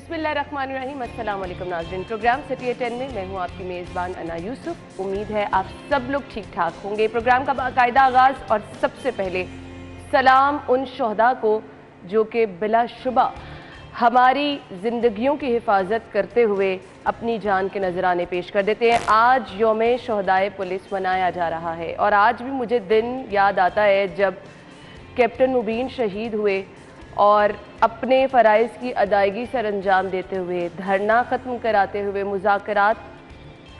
बिस्मिल्लाहिर्रहमानिर्रहीम। अस्सलाम वालेकुम नाज़रीन। प्रोग्राम सिटी 10 में मैं हूँ आपकी मेज़बान अना यूसुफ। उम्मीद है आप सब लोग ठीक ठाक होंगे। प्रोग्राम का बाकायदा आगाज़ और सबसे पहले सलाम उन शहदा को जो कि बिलाशुबा हमारी ज़िंदगियों की हिफाजत करते हुए अपनी जान के नजराने पेश कर देते हैं। आज यौम शहदाए पुलिस मनाया जा रहा है और आज भी मुझे दिन याद आता है जब कैप्टन मुबीन शहीद हुए और अपने फ़राइज़ की अदायगी सर अंजाम देते हुए, धरना ख़त्म कराते हुए मुज़ाकरात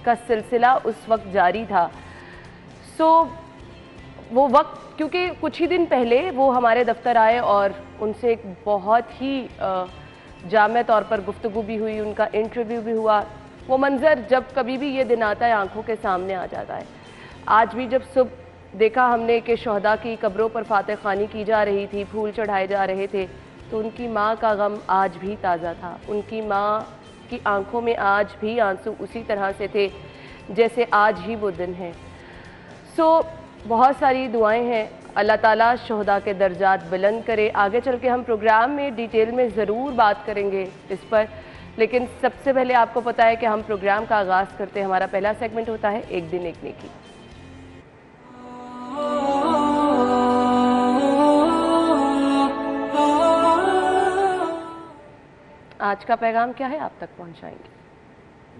का सिलसिला उस वक्त जारी था। वो वक्त, क्योंकि कुछ ही दिन पहले वो हमारे दफ्तर आए और उनसे एक बहुत ही जामे तौर पर गुफ्तगू भी हुई, उनका इंटरव्यू भी हुआ। वो मंज़र जब कभी भी ये दिन आता है आंखों के सामने आ जाता है। आज भी जब सुबह देखा हमने कि शहदा की कब्रों पर फातह खानी की जा रही थी, फूल चढ़ाए जा रहे थे, तो उनकी माँ का गम आज भी ताज़ा था। उनकी माँ की आंखों में आज भी आंसू उसी तरह से थे जैसे आज ही वो दिन है। बहुत सारी दुआएं हैं, अल्लाह ताला शहदा के दर्जात बुलंद करे। आगे चल के हम प्रोग्राम में डिटेल में ज़रूर बात करेंगे इस पर, लेकिन सबसे पहले आपको पता है कि हम प्रोग्राम का आगाज़ करते हैं। हमारा पहला सेगमेंट होता है एक दिन एक नेकी। आज का पैगाम क्या है, आप तक पहुंचाएंगे।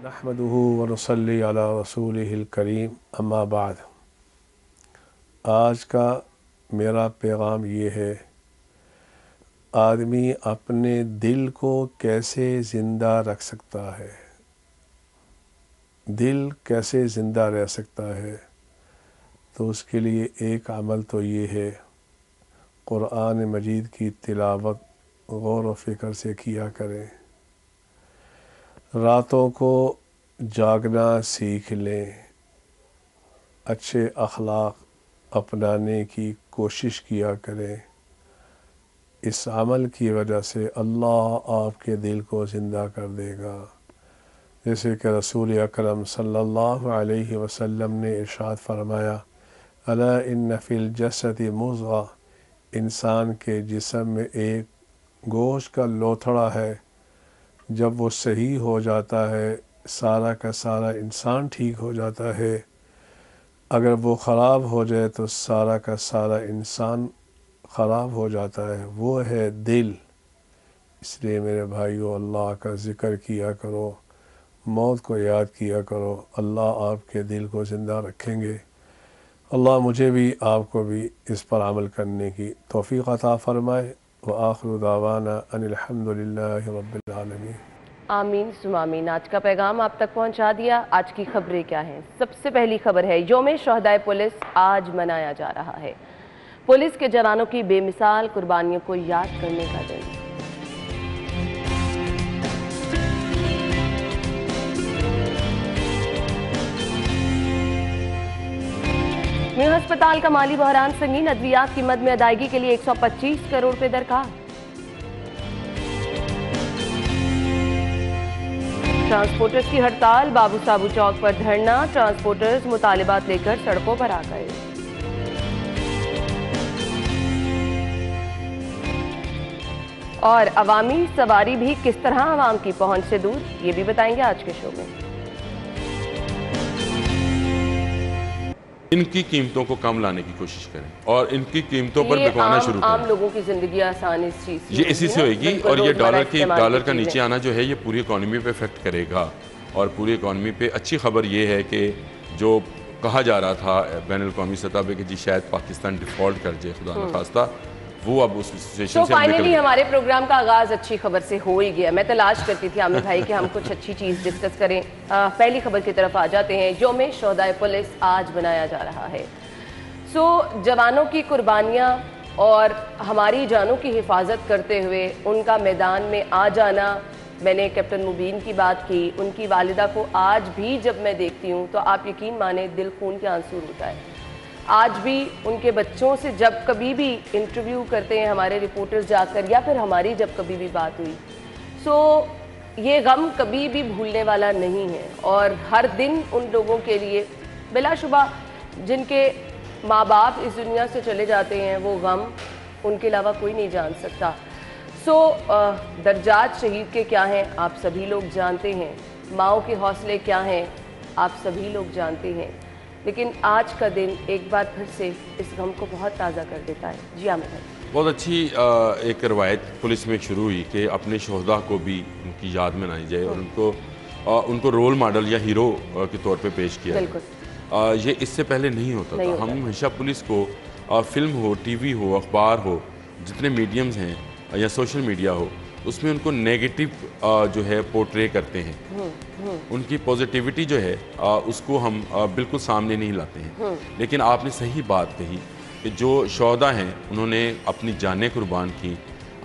नहमदुहु व नसल्ली अला रसूलिहिल करीम, अम्मा बाद। आज का मेरा पैगाम ये है, आदमी अपने दिल को कैसे ज़िंदा रख सकता है, दिल कैसे ज़िंदा रह सकता है। तो उसके लिए एक अमल तो ये है, कुरान मजीद की तिलावत गौर व फ़िक्र से किया करें। रातों को जागना सीख लें, अच्छे अखलाक अपनाने की कोशिश किया करें। इस अमल की वजह से अल्लाह आपके दिल को ज़िंदा कर देगा। जैसे कि रसूल अकरम सल्लल्लाहु अलैहि वसल्लम ने इरशाद फरमाया, अला इन्न फिल जसदी मुज़ग़ा, इंसान के जिस्म में एक गोश्त का लोथड़ा है, जब वो सही हो जाता है सारा का सारा इंसान ठीक हो जाता है। अगर वो ख़राब हो जाए तो सारा का सारा इंसान ख़राब हो जाता है, वो है दिल। इसलिए मेरे भाइयों, अल्लाह का ज़िक्र किया करो, मौत को याद किया करो। अल्लाह आपके दिल को ज़िंदा रखेंगे। अल्लाह मुझे भी आपको भी इस पर अमल करने की तौफ़ीक़ अता फ़रमाए। व आखिरु दावाना अनिल हम्दुलिल्लाहि रब्बिल आलमीन। आमीन सुम आमीन। आज का पैगाम आप तक पहुंचा दिया। आज की खबरें क्या हैं? सबसे पहली खबर है, यौम शहदाए पुलिस आज मनाया जा रहा है। पुलिस के जवानों की बेमिसाल कुर्बानियों को याद करने का दिन। न्यू अस्पताल का माली बहरान संगीन, अद्वियात की मद में अदायगी के लिए 125 करोड़ रुपए दरकार। ट्रांसपोर्टर्स की हड़ताल, बाबू साबू चौक पर धरना, ट्रांसपोर्टर्स मुतालिबात लेकर सड़कों पर आ गए। और अवामी सवारी भी किस तरह आवाम की पहुंच से दूर, ये भी बताएंगे आज के शो में। इनकी कीमतों को कम लाने की कोशिश करें और इनकी कीमतों पर बिकवाना शुरू करें। आम लोगों की जिंदगी आसान इस चीज से ये इसी से होगी और ये डॉलर का नीचे आना जो है ये पूरी इकॉनमी पे इफेक्ट करेगा। और पूरी इकॉनमी पे अच्छी खबर ये है कि जो कहा जा रहा था बैनुल अक़वामी सतह पे कि जी शायद पाकिस्तान डिफ़ॉल्ट कर जाए, खुदा न खास्ता, वो अब उस सिचुएशन से फाइनली हमारे प्रोग्राम का आगाज अच्छी खबर से हो ही गया। मैं तलाश करती थी आमिर भाई कि हम कुछ अच्छी चीज़ डिस्कस करें। पहली खबर की तरफ आ जाते हैं। यौम शहदाए पुलिस आज मनाया जा रहा है। जवानों की कुर्बानियाँ और हमारी जानों की हिफाजत करते हुए उनका मैदान में आ जाना। मैंने कैप्टन मुबीन की बात की, उनकी वालिदा को आज भी जब मैं देखती हूँ तो आप यकीन माने दिल खून के आंसू रोता है। आज भी उनके बच्चों से जब कभी भी इंटरव्यू करते हैं हमारे रिपोर्टर्स जाकर, या फिर हमारी जब कभी भी बात हुई, ये गम कभी भी भूलने वाला नहीं है। और हर दिन उन लोगों के लिए बिलाशुबा जिनके माँ बाप इस दुनिया से चले जाते हैं, वो गम उनके अलावा कोई नहीं जान सकता। दर्जात शहीद के क्या हैं आप सभी लोग जानते हैं, माओ के हौसले क्या हैं आप सभी लोग जानते हैं, लेकिन आज का दिन एक बार फिर से इस गम को बहुत ताज़ा कर देता है। जी आमिर भाई। बहुत अच्छी एक रवायत पुलिस में शुरू हुई कि अपने शोहदा को भी उनकी याद में मनाई जाए और उनको रोल मॉडल या हीरो के तौर पे पेश किया जाए। ये इससे पहले नहीं होता था। हम हमेशा पुलिस को फिल्म हो, टीवी हो, अखबार हो, जितने मीडियम्स हैं या सोशल मीडिया हो, उसमें उनको नेगेटिव जो है पोर्ट्रे करते हैं। उनकी पॉजिटिविटी जो है उसको हम बिल्कुल सामने नहीं लाते हैं। लेकिन आपने सही बात कही कि जो शोहदा हैं उन्होंने अपनी जानें कुर्बान की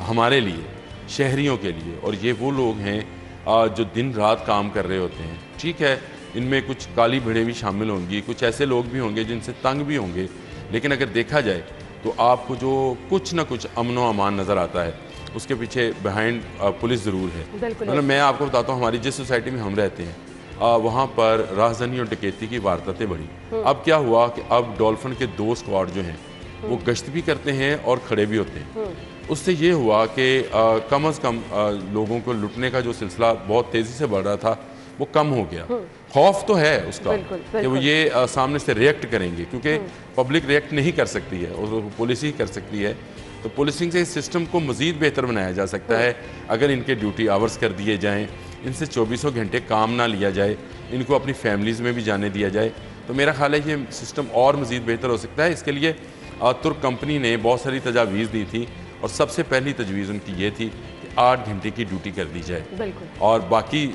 हमारे लिए, शहरियों के लिए, और ये वो लोग हैं जो दिन रात काम कर रहे होते हैं। ठीक है, इनमें कुछ काली भिड़ें भी शामिल होंगी, कुछ ऐसे लोग भी होंगे जिनसे तंग भी होंगे, लेकिन अगर देखा जाए तो आपको जो कुछ ना कुछ अमन व अमान नज़र आता है उसके पीछे बिहाइंड पुलिस ज़रूर है। मतलब मैं आपको बताता हूँ, हमारी जिस सोसाइटी में हम रहते हैं वहाँ पर राहज़नी और डकैती की वारदातें बढ़ी। अब क्या हुआ कि अब डॉल्फिन के 2 स्क्वाड जो हैं वो गश्त भी करते हैं और खड़े भी होते हैं। उससे ये हुआ कि कम अज़ कम लोगों को लुटने का जो सिलसिला बहुत तेज़ी से बढ़ रहा था वो कम हो गया। खौफ तो है उसका कि वो ये सामने से रिएक्ट करेंगे, क्योंकि पब्लिक रिएक्ट नहीं कर सकती है और पुलिस ही कर सकती है। तो पुलिसिंग से इस सिस्टम को मज़ीद बेहतर बनाया जा सकता है अगर इनके ड्यूटी आवर्स कर दिए जाएँ, इनसे 24 घंटे काम ना लिया जाए, इनको अपनी फैमिलीज़ में भी जाने दिया जाए, तो मेरा ख्याल है ये सिस्टम और मज़ीद बेहतर हो सकता है। इसके लिए तुर्क कंपनी ने बहुत सारी तजावीज़ दी थी और सबसे पहली तजवीज़ उनकी ये थी कि 8 घंटे की ड्यूटी कर दी जाए और बाकी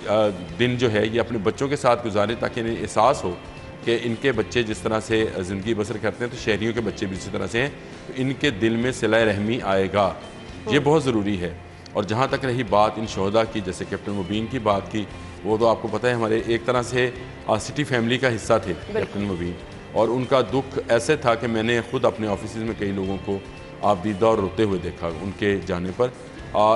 दिन जो है ये अपने बच्चों के साथ गुजारें, ताकि इन्हें एहसास हो कि इनके बच्चे जिस तरह से ज़िंदगी बसर करते हैं तो शहरियों के बच्चे भी इसी तरह से हैं, तो इनके दिल में सिला रहमी आएगा। ये बहुत ज़रूरी है। और जहाँ तक रही बात इन शोहदा की, जैसे कैप्टन मुबीन की बात की, वो तो आपको पता है हमारे एक तरह से सिटी फैमिली का हिस्सा थे कैप्टन मुबीन, और उनका दुख ऐसे था कि मैंने ख़ुद अपने ऑफिस में कई लोगों को आपदीदा और रोते हुए देखा उनके जाने पर।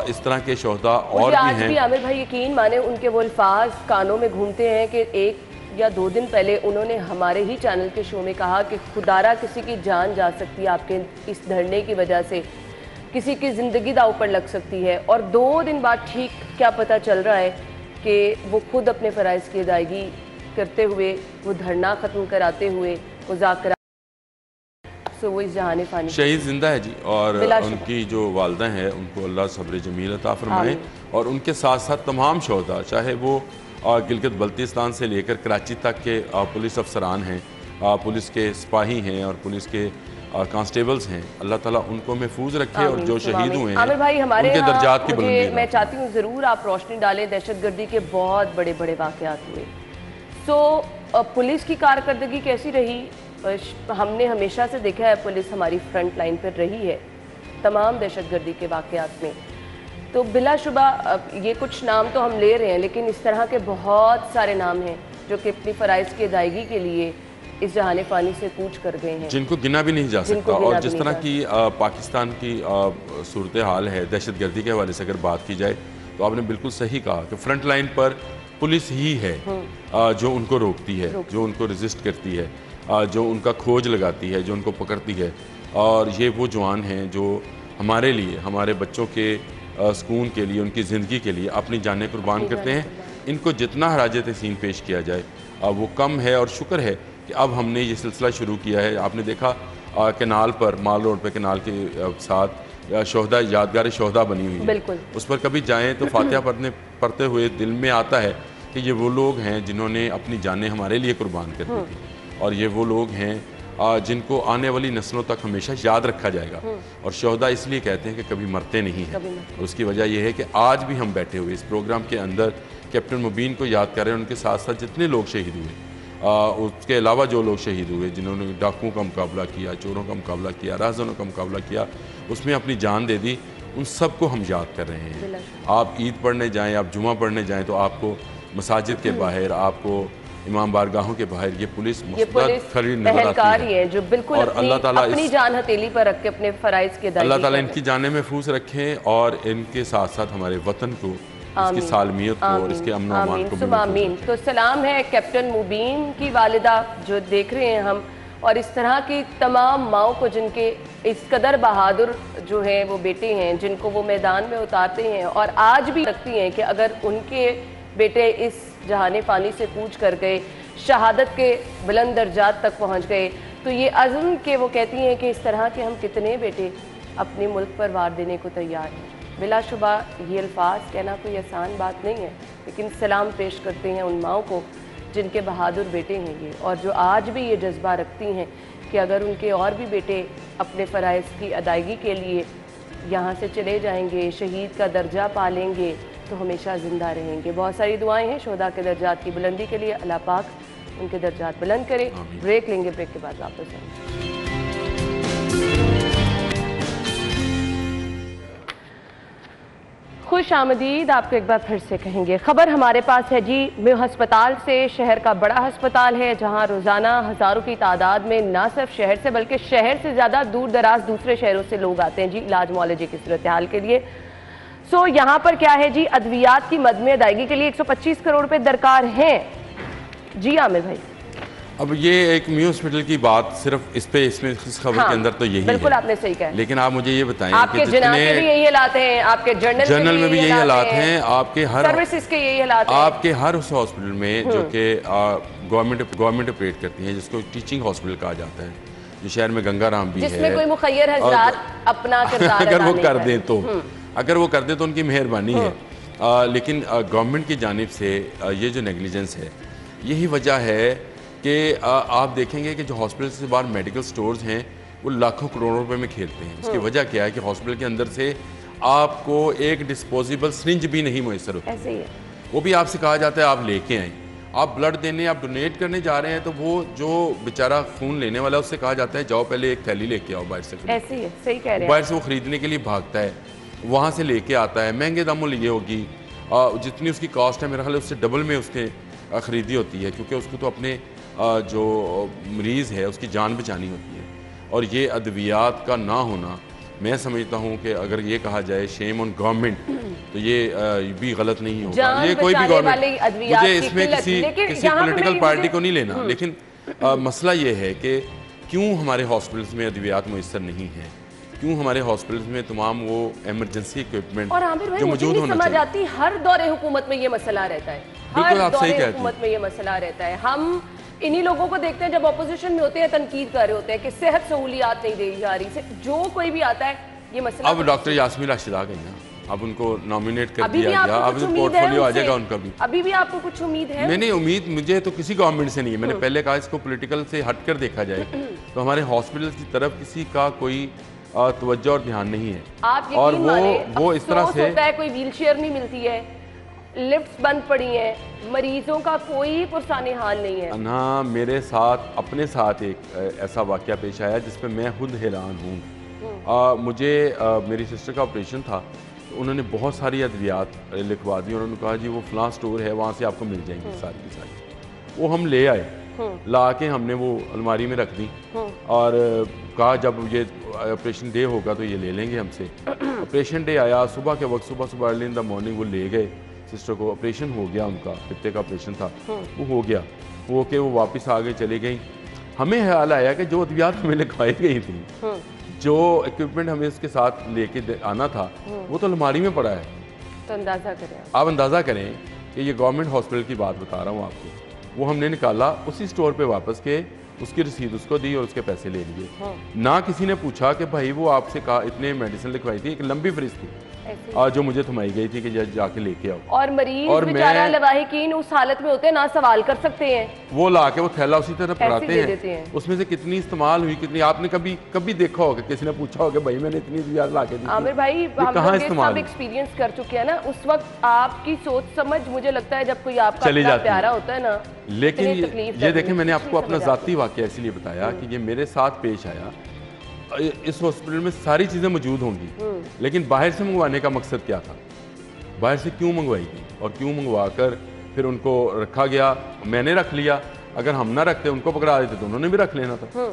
इस तरह के शोहदा और भी हैं। आमिर भाई यकीन माने उनके वो अल्फाज कानों में घूमते हैं कि 1 या 2 दिन पहले उन्होंने हमारे ही चैनल के शो में कहा कि खुदारा किसी की जान जा सकती है आपके इस धरने की वजह से, किसी की ज़िंदगी दांव पर लग सकती है। और 2 दिन बाद ठीक क्या पता चल रहा है कि वो खुद अपने फ़राइज़ की अदायगी करते हुए, वो धरना ख़त्म कराते हुए, मुज़ाकरा वो इस जहाने फ़ानी शहीद जिंदा है जी, और उनकी जो वालदा हैं उनको अल्लाह सब्र जमील अता फरमाए, और उनके साथ साथ तमाम शोहदा, चाहे वो गिलगित बल्तिस्तान से लेकर कराची तक के पुलिस अफसरान हैं, पुलिस के सिपाही हैं और पुलिस के कांस्टेबल्स हैं, अल्लाह ताला उनको महफूज रखे और जो शहीद हुए हैं आमिर भाई हमारे उनके दर्जात की बुलंदी। मैं चाहती हूँ ज़रूर आप रोशनी डालें, दहशतगर्दी के बहुत बड़े बड़े वाक़यात हुए, तो पुलिस की कारकर्दगी कैसी रही? हमने हमेशा से देखा है पुलिस हमारी फ्रंट लाइन पर रही है तमाम दहशतगर्दी के वाक़यात में, तो बिलाशुबा ये कुछ नाम तो हम ले रहे हैं, लेकिन इस तरह के बहुत सारे नाम हैं जो कि अपनी फ़राइज़ की अदायगी के लिए इस जहाने फ़ानी से कूच कर गए हैं, जिनको गिना भी नहीं जा सकता। और जिस तरह की पाकिस्तान की सूरत हाल है दहशतगर्दी के हवाले से अगर बात की जाए, तो आपने बिल्कुल सही कहा कि फ्रंट लाइन पर पुलिस ही है जो उनको रोकती है, जो उनको रजिस्ट करती है, जो उनका खोज लगाती है, जो उनको पकड़ती है। और ये वो जवान हैं जो हमारे लिए, हमारे बच्चों के सुकून के लिए, उनकी ज़िंदगी के लिए अपनी जानें कुर्बान करते हैं। इनको जितना हराज तहसीन पेश किया जाए वो कम है, और शुक्र है कि अब हमने ये सिलसिला शुरू किया है। आपने देखा कैनाल पर, माल रोड पर कैनाल के साथ शोहदा, यादगार शोहदा बनी हुई है, उस पर कभी जाएँ तो फातिहा पढ़ते हुए दिल में आता है कि ये वो लोग हैं जिन्होंने अपनी जानें हमारे लिए कुर्बान कर दी थी, और ये वो लोग हैं जिनको आने वाली नस्लों तक हमेशा याद रखा जाएगा। और शोहदा इसलिए कहते हैं कि कभी मरते नहीं हैं। उसकी वजह यह है कि आज भी हम बैठे हुए इस प्रोग्राम के अंदर कैप्टन मुबीन को याद कर रहे हैं, उनके साथ साथ जितने लोग शहीद हुए, उसके अलावा जो लोग शहीद हुए जिन्होंने डाकुओं का मुकाबला किया, चोरों का मुकाबला किया, राहज़नों का मुकाबला किया, उसमें अपनी जान दे दी, उन सबको हम याद कर रहे हैं। आप ईद पढ़ने जाएँ, आप जुमा पढ़ने जाएँ, तो आपको मसाजिद के बाहर, आपको इमाम बारगाहों के बाहर ये पुलिस खड़ी नजर आती है, जो बिल्कुल अपनी जान हथेली पर रख के अपने फ़राइज़ के अल्लाह ताला इनकी जानें महफूज रखें, और इनके साथ साथ हमारे वतन को, इसकी सालमियत को और इसके अमन अमान को आमीन। तो सलाम है कैप्टन मुबीन की वालिदा जो देख रहे हैं हम, और इस तरह की तमाम माओं को जिनके इस कदर बहादुर जो है वो बेटे हैं जिनको वो मैदान में उतारते हैं और आज भी रखती हैं कि अगर उनके बेटे इस जहाने फ़ानी से कूच कर गए, शहादत के बुलंद दर्जात तक पहुंच गए, तो ये अज़्म के वो कहती हैं कि इस तरह के हम कितने बेटे अपने मुल्क पर वार देने को तैयार हैं। बिलाशुबा ये अल्फाज कहना कोई आसान बात नहीं है, लेकिन सलाम पेश करते हैं उन माओं को जिनके बहादुर बेटे हैं ये, और जो आज भी ये जज्बा रखती हैं कि अगर उनके और भी बेटे अपने फ़राइज़ की अदायगी के लिए यहाँ से चले जाएंगे, शहीद का दर्जा पालेंगे, तो हमेशा ज़िंदा रहेंगे। बहुत सारी दुआएं हैं शोहदा के दर्जात की बुलंदी के लिए, अल्लाह पाक उनके दर्जात बुलंद करे। ब्रेक लेंगे, ब्रेक के बाद वापस आएंगे। खुश आमदीद आपको एक बार फिर से कहेंगे। खबर हमारे पास है जी म्यू अस्पताल से। शहर का बड़ा अस्पताल है जहां रोज़ाना हज़ारों की तादाद में ना सिर्फ शहर से बल्कि शहर से ज़्यादा दूर दराज दूसरे शहरों से लोग आते हैं जी इलाज मुआलजे की सूरत हाल के लिए। सो यहाँ पर क्या है जी, अद्वियात की मद में अदायगी के लिए 125 करोड़ रुपए दरकार हैं। जी आमिर भाई, अब ये एक म्यू हॉस्पिटल की बात सिर्फ इसमें इस खबर के अंदर तो यही बिल्कुल है। आपने सही कहा। लेकिन आप मुझे ये बताएं आपके कि जनाजे भी यही हालात हैं, आपके जर्नल में भी यही हालात हैं, आपके हर सर्विसेज के यही हालात हैं, आपके हर उस हॉस्पिटल में जो कि गवर्नमेंट ऑपरेट करती है, जिसको टीचिंग हॉस्पिटल कहा जाता है, जो शहर में गंगाराम भी है, जिसमें कोई मुखय्यर हजरात अपना किरदार अगर वो कर दें तो उनकी मेहरबानी है। लेकिन गवर्नमेंट की जानिब से ये जो नेग्लिजेंस है, यही वजह है कि आप देखेंगे कि जो हॉस्पिटल से बाहर मेडिकल स्टोर्स हैं वो लाखों करोड़ों रुपए में खेलते हैं। उसकी वजह क्या है कि हॉस्पिटल के अंदर से आपको एक डिस्पोजेबल सिरिंज भी नहीं मुयसर होती। ऐसे ही है। वो भी आपसे कहा जाता है आप लेके आएँ। आप ब्लड देने, आप डोनेट करने जा रहे हैं तो वो जो बेचारा खून लेने वाला है उससे कहा जाता है जाओ पहले एक थैली लेके आओ बाहर से। ऐसे ही है, सही कह रहे हैं। बाहर से वो खरीदने के लिए भागता है, वहाँ से लेके आता है, महंगे दामों लिए होगी, जितनी उसकी कॉस्ट है मेरा ख्याल उससे डबल में उसके ख़रीदी होती है, क्योंकि उसको तो अपने जो मरीज़ है उसकी जान बचानी होती है। और ये अद्वियात का ना होना, मैं समझता हूँ कि अगर ये कहा जाए शेम ऑन गवर्नमेंट, तो ये भी गलत नहीं होगा। ये कोई भी गवर्नमेंट, मुझे इसमें किसी पॉलिटिकल पार्टी को नहीं लेना, लेकिन मसला ये है कि क्यों हमारे हॉस्पिटल्स में अद्वियात मुयस्सर नहीं है, क्यों हमारे हॉस्पिटल्स में तमाम वो इमरजेंसी इक्विपमेंट जो मौजूद होना समझ आती, हर दौरे हुकूमत में ये मसला रहता है, हर दौरे हुकूमत में ये मसला रहता है। हम इन्हीं लोगों को देखते हैं जब अपोजिशन में होते हैं, तनकीद कर रहे होते हैं कि सेहत सहूलियात नहीं दी जा रही, जो कोई भी आता है ये मसला। अब डॉक्टर यास्मीन राशिद आ गई ना, अब उनको नॉमिनेट कर दिया गया, अब पोर्टफोलियो आ जाएगा उनका भी। अभी भी आपको कुछ उम्मीद है? मैंने उम्मीद, मुझे तो किसी गवर्नमेंट से नहीं है। मैंने पहले कहा इसको पॉलिटिकल से हटकर देखा जाए तो हमारे हॉस्पिटल की तरफ किसी का कोई तवज्जो और ध्यान नहीं है। आप और वो इस तरह से होता है, कोई व्हीलचेयर नहीं मिलती है, लिफ्ट्स बंद पड़ी हैं, मरीजों का कोई पुरसाने हाल नहीं है ना। मेरे साथ अपने साथ एक ऐसा वाकया पेश आया जिस पे मैं खुद हैरान हूँ। मुझे मेरी सिस्टर का ऑपरेशन था, तो उन्होंने बहुत सारी अद्वियात लिखवा दी और उन्होंने कहा जी वो फलां स्टोर है, वहाँ से आपको मिल जाएंगी सारी की सारी। वो हम ले आए, ला के हमने वो अलमारी में रख दी और कहा जब ये ऑपरेशन डे होगा तो ये ले लेंगे हमसे। ऑपरेशन डे आया, सुबह के वक्त, सुबह अर्ली इन द मॉर्निंग वो ले गए सिस्टर को। ऑपरेशन हो गया, उनका पित्ते का ऑपरेशन था, वो हो गया, वो के वो वापस आ गए, चली गई। हमें ख्याल आया कि जो अद्वियात हमें लिखवाई गई थी, जो इक्विपमेंट हमें उसके साथ लेके आना था, वो तो अलमारी में पड़ा है। तो अंदाज़ा करें, आप अंदाज़ा करें कि ये गवर्नमेंट हॉस्पिटल की बात बता रहा हूँ आपको। वो हमने निकाला, उसी स्टोर पे वापस के उसकी रसीद उसको दी और उसके पैसे ले लिए। ना किसी ने पूछा कि भाई वो आपसे कहा इतने मेडिसिन लिखवाई थी, एक लंबी फ्रिज थी जो मुझे थमाई गई थी कि जाके लेके आओ। और मरीज और बेचारा लवाहिकीन उस हालत में होते हैं, ना सवाल कर सकते हैं, वो लाके वो थैला उसी तरह पकड़ाते हैं। उसमें से कितनी इस्तेमाल हुई, कितनी आपने कभी देखा होगा, किसी ने पूछा होगा भाई मैंने इतनी ज़्यादा लाके दी। आमिर भाई, हम सब एक्सपीरियंस कर चुके हैं ना, उस वक्त आपकी सोच समझ मुझे लगता है जब कोई आपका प्यारा होता है ना। लेकिन ये देखें, मैंने आपको अपना ज़ाती वाक़या इसलिए बताया कि ये मेरे साथ पेश आया। इस हॉस्पिटल में सारी चीज़ें मौजूद होंगी, लेकिन बाहर से मंगवाने का मकसद क्या था, बाहर से क्यों मंगवाई गई और क्यों मंगवा कर फिर उनको रखा गया। मैंने रख लिया, अगर हम ना रखते उनको पकड़ा देते तो उन्होंने भी रख लेना था,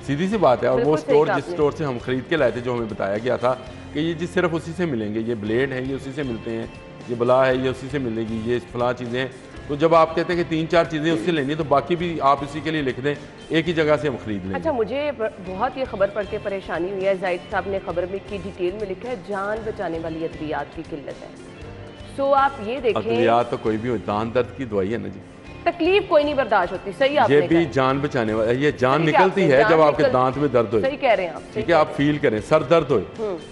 सीधी सी बात है। और वो स्टोर, जिस स्टोर से हम खरीद के लाए थे, जो हमें बताया गया था कि ये जी सिर्फ उसी से मिलेंगे, ये ब्लेड है ये उसी से मिलते हैं, ये बला है, ये उसी से मिलेगी, ये फलां चीज़ें हैं। तो जब आप कहते हैं कि 3-4 चीज़ें उससे लेनी है तो बाकी भी आप इसी के लिए लिख दें, एक ही जगह से हम खरीद लेंगे। अच्छा, मुझे बहुत ये खबर पढ़ के परेशानी हुई है। जाहिद साहब ने खबर में की डिटेल में लिखा है जान बचाने वाली अद्वियात की किल्लत है। सो आप ये देखें, अद्वियात तो कोई भी हो, दांत दर्द की दवाई है ना जी, तकलीफ कोई नहीं बर्दाश्त होती। सही आपने ये भी कहा। जान बचाने वाला, ये जान सही निकलती आपने, है जान जब आपके निकल- दांत में दर्द हो, सही कह रहे हैं आप, सही ठीक है, आप फील करें, सर दर्द हो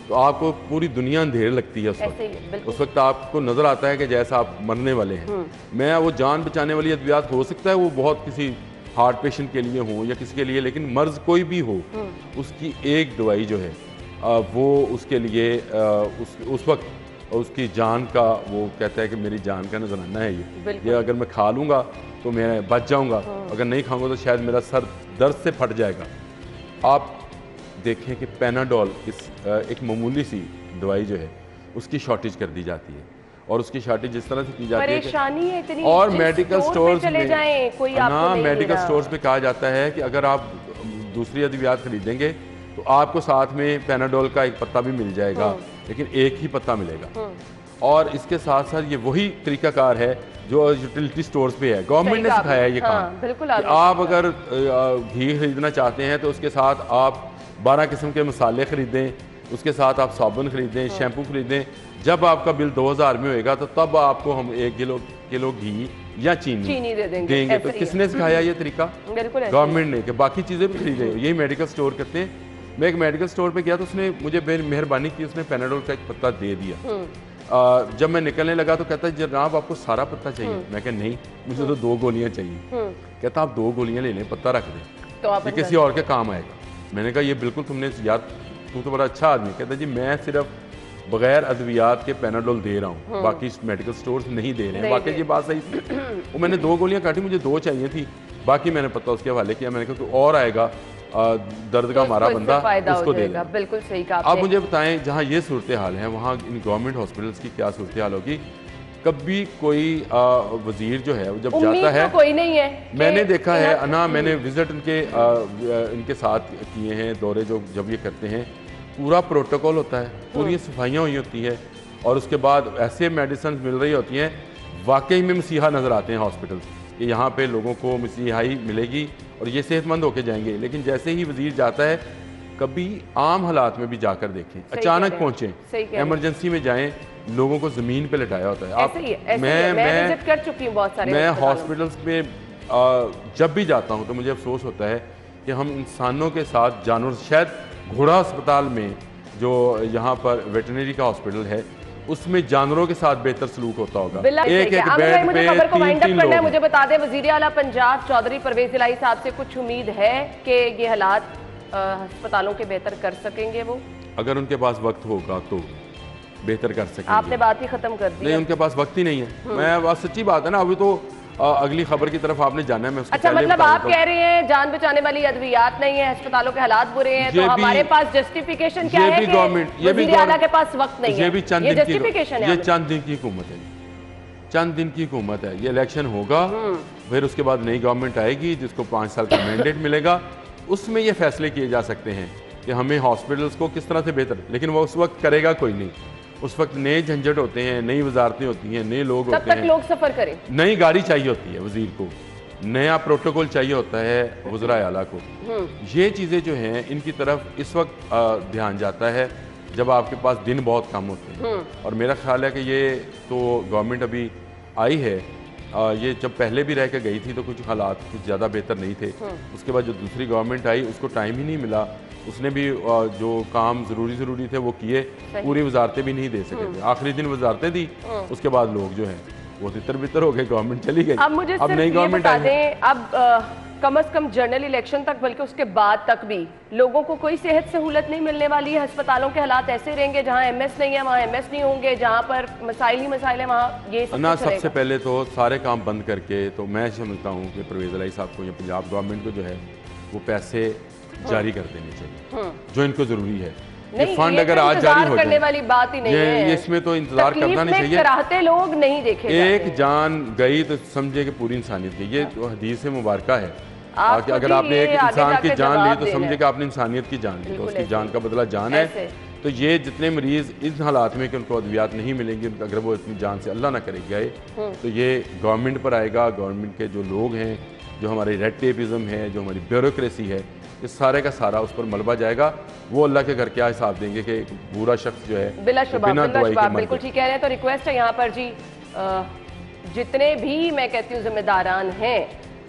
तो आपको पूरी दुनिया अंधेर लगती है उस ऐसे ही है, वक्त। बिल्कुल। उस वक्त आपको नजर आता है कि जैसा आप मरने वाले हैं। मैं वो जान बचाने वाली अद्वियात हो सकता है वो बहुत किसी हार्ट पेशेंट के लिए हो या किसी के लिए, लेकिन मर्ज कोई भी हो उसकी एक दवाई जो है वो उसके लिए उस वक्त उसकी जान का, वो कहता है कि मेरी जान का नजराना है ये अगर मैं खा लूँगा तो मैं बच जाऊँगा, अगर नहीं खाऊंगा तो शायद मेरा सर दर्द से फट जाएगा। आप देखें कि पैनाडोल एक मामूली सी दवाई जो है उसकी शॉर्टेज कर दी जाती है, और उसकी शॉर्टेज इस तरह से की जाती है परेशानी है इतनी, और जिस मेडिकल स्टोर स्टोर्स पे चले में जाएं, कोई आपको ना नहीं दे मेडिकल रहा। स्टोर्स पे कहा जाता है कि अगर आप दूसरी अद्वियात खरीदेंगे तो आपको साथ में पैनाडोल का एक पत्ता भी मिल जाएगा, लेकिन एक ही पत्ता मिलेगा। और इसके साथ साथ ये वही तरीकाकार है जो यूटिलिटी स्टोर्स पे है, गवर्नमेंट ने सिखाया है ये काम। बिल्कुल, कि आप अगर घी खरीदना चाहते हैं तो उसके साथ आप 12 किस्म के मसाले खरीदें, उसके साथ आप साबुन खरीदें, शैम्पू खरीदें। जब आपका बिल 2000 में होएगा तो तब आपको हम 1 किलो घी या चीनी दे देंगे। तो किसने सिखाया ये तरीका? बिल्कुल गवर्नमेंट ने, कि बाकी चीज़ें भी खरीदें, यही मेडिकल स्टोर करते हैं। मैं एक मेडिकल स्टोर पे गया तो उसने मुझे मेहरबानी की, उसने पैनाडोल का एक पत्ता दे दिया। जब मैं निकलने लगा तो कहता है जनाब आपको सारा पत्ता चाहिए? मैं कहा नहीं, मुझे तो 2 गोलियां चाहिए। कहता आप 2 गोलियां ले लें, पत्ता रख दें, तो आप ये किसी और के काम आएगा। मैंने कहा ये बिल्कुल तुमने यार, तू तो बड़ा अच्छा आदमी। कहता जी मैं सिर्फ बगैर अद्वियात के पैनाडोल दे रहा हूँ, बाकी मेडिकल स्टोर्स नहीं दे रहे हैं। वाकई ये बात सही थी। वो मैंने 2 गोलियां काटी, मुझे 2 चाहिए थी, बाकी मैंने पत्ता उसके हवाले किया। मैंने कहा तू और आएगा दर्द का हमारा बंदा, उसको दे देगा। बिल्कुल सही कहा आप मुझे बताएं जहाँ ये सूरत हाल है वहाँ इन गवर्नमेंट हॉस्पिटल्स की क्या सूरत हाल होगी? कभी कोई वजीर जो है वो जब जाता है, तो कोई नहीं है, मैंने देखा है ना, मैंने विजिट इनके साथ किए हैं, दौरे जो जब ये करते हैं, पूरा प्रोटोकॉल होता है, पूरी सफाइयाँ हुई होती है, और उसके बाद ऐसे मेडिसिन मिल रही होती हैं, वाकई में मसीहा नज़र आते हैं हॉस्पिटल्स कि यहाँ पे लोगों को मसीहाई मिलेगी और ये सेहतमंद होके जाएंगे। लेकिन जैसे ही वजीर जाता है, कभी आम हालात में भी जाकर देखें, अचानक पहुँचें, एमरजेंसी में जाएं, लोगों को ज़मीन पे लटाया होता है। आप मैं विजिट कर चुकी हूँ बहुत सारे, मैं हॉस्पिटल्स पे जब भी जाता हूँ तो मुझे अफसोस होता है कि हम इंसानों के साथ जानवर, शायद घोड़ा अस्पताल में जो यहाँ पर वेटरनरी का हॉस्पिटल है उसमें जानवरों के साथ बेहतर सलूक होता होगा। एक बेड पे 3-3 लोग। मुझे बता दें, वजीर आला पंजाब चौधरी परवेज इलाही साहब से कुछ उम्मीद है कि ये हालात अस्पतालों के बेहतर कर सकेंगे? वो अगर उनके पास वक्त होगा तो बेहतर कर सकेंगे। आपने बात ही खत्म कर दी। नहीं, उनके पास वक्त ही नहीं है। मैं बात सच्ची बात है ना। अभी तो अगली खबर की तरफ आपने जाना है। मैं अच्छा, मतलब आप कह रहे हैं जान बचाने वाली अद्वियात नहीं है, अस्पतालों के हालात बुरे हैं, तो हमारे पास जस्टिफिकेशन क्या है? ये भी वज़ीर आला के पास वक्त नहीं है, ये भी चंद दिन जस्टिफिकेशन है। ये चंद दिन की हुकूमत है, चंद दिन की हुकूमत है। ये इलेक्शन होगा, फिर उसके बाद नई गवर्नमेंट आएगी जिसको 5 साल का मैंडेट मिलेगा, उसमें ये फैसले किए जा सकते हैं कि हमें हॉस्पिटल्स को किस तरह से बेहतर, लेकिन वो उस वक्त करेगा कोई नहीं। उस वक्त नए झंझट होते हैं, नई वजारतें होती हैं, नए लोग होते हैं, लोग सफर करें, नई गाड़ी चाहिए होती है वजीर को, नया प्रोटोकॉल चाहिए होता है वज़राए आला को। ये चीज़ें जो हैं इनकी तरफ इस वक्त ध्यान जाता है जब आपके पास दिन बहुत कम होते हैं। और मेरा ख्याल है कि ये तो गवर्नमेंट अभी आई है, ये जब पहले भी रह के गई थी तो कुछ हालात कुछ ज़्यादा बेहतर नहीं थे। उसके बाद जो दूसरी गवर्नमेंट आई उसको टाइम ही नहीं मिला, उसने भी जो काम ज़रूरी थे वो किए, पूरी वजारतें भी नहीं दे सके थे। आखिरी दिन वजारतें दी, उसके बाद लोग जो हैं वो तितर बितर हो गए, गवर्नमेंट चली गई। अब मुझे नई गवर्नमेंट आ गई। अब कम से कम जनरल इलेक्शन तक, बल्कि उसके बाद तक भी लोगों को कोई सेहत सहूलत नहीं मिलने वाली है। अस्पतालों के हालात ऐसे रहेंगे, जहाँ MS नहीं है वहाँ MS नहीं होंगे, जहाँ पर मसाइल ही मसाइल है वहाँ ये सब ना। सबसे पहले तो सारे काम बंद करके, तो मैं समझता हूँ कि परवेज इलाही साहब को या पंजाब गवर्नमेंट को जो है वो पैसे जारी कर देने चाहिए जो इनको ज़रूरी है। ये फंड अगर आज जारी हो करने वाली बात ही नहीं है, इसमें तो इंतजार करना नहीं चाहिए। कराहते लोग नहीं देखे, एक जान गई तो समझे कि पूरी इंसानियत गई। ये तो हदीस से मुबारक है कि अगर आपने एक इंसान की जान ली तो समझे कि आपने इंसानियत की जान ली, तो उसकी जान का बदला जान है। तो ये जितने मरीज़ इन हालात में कि उनको अद्वियात नहीं मिलेंगे, अगर वो इतनी जान से अल्लाह ना करे गए, तो ये गवर्नमेंट पर आएगा। गवर्नमेंट के जो लोग हैं, जो हमारी रेड टेपिज़म है, जो हमारी ब्यूरोक्रेसी है, ये सारे का सारा उस पर मलबा जाएगा। वो अल्लाह के घर क्या हिसाब देंगे कि एक बुरा शख्स जो है बिलाशुबा बिल्कुल ठीक कह रहे हैं। तो रिक्वेस्ट है यहाँ पर जी, जितने भी मैं कहती हूँ जिम्मेदारान हैं,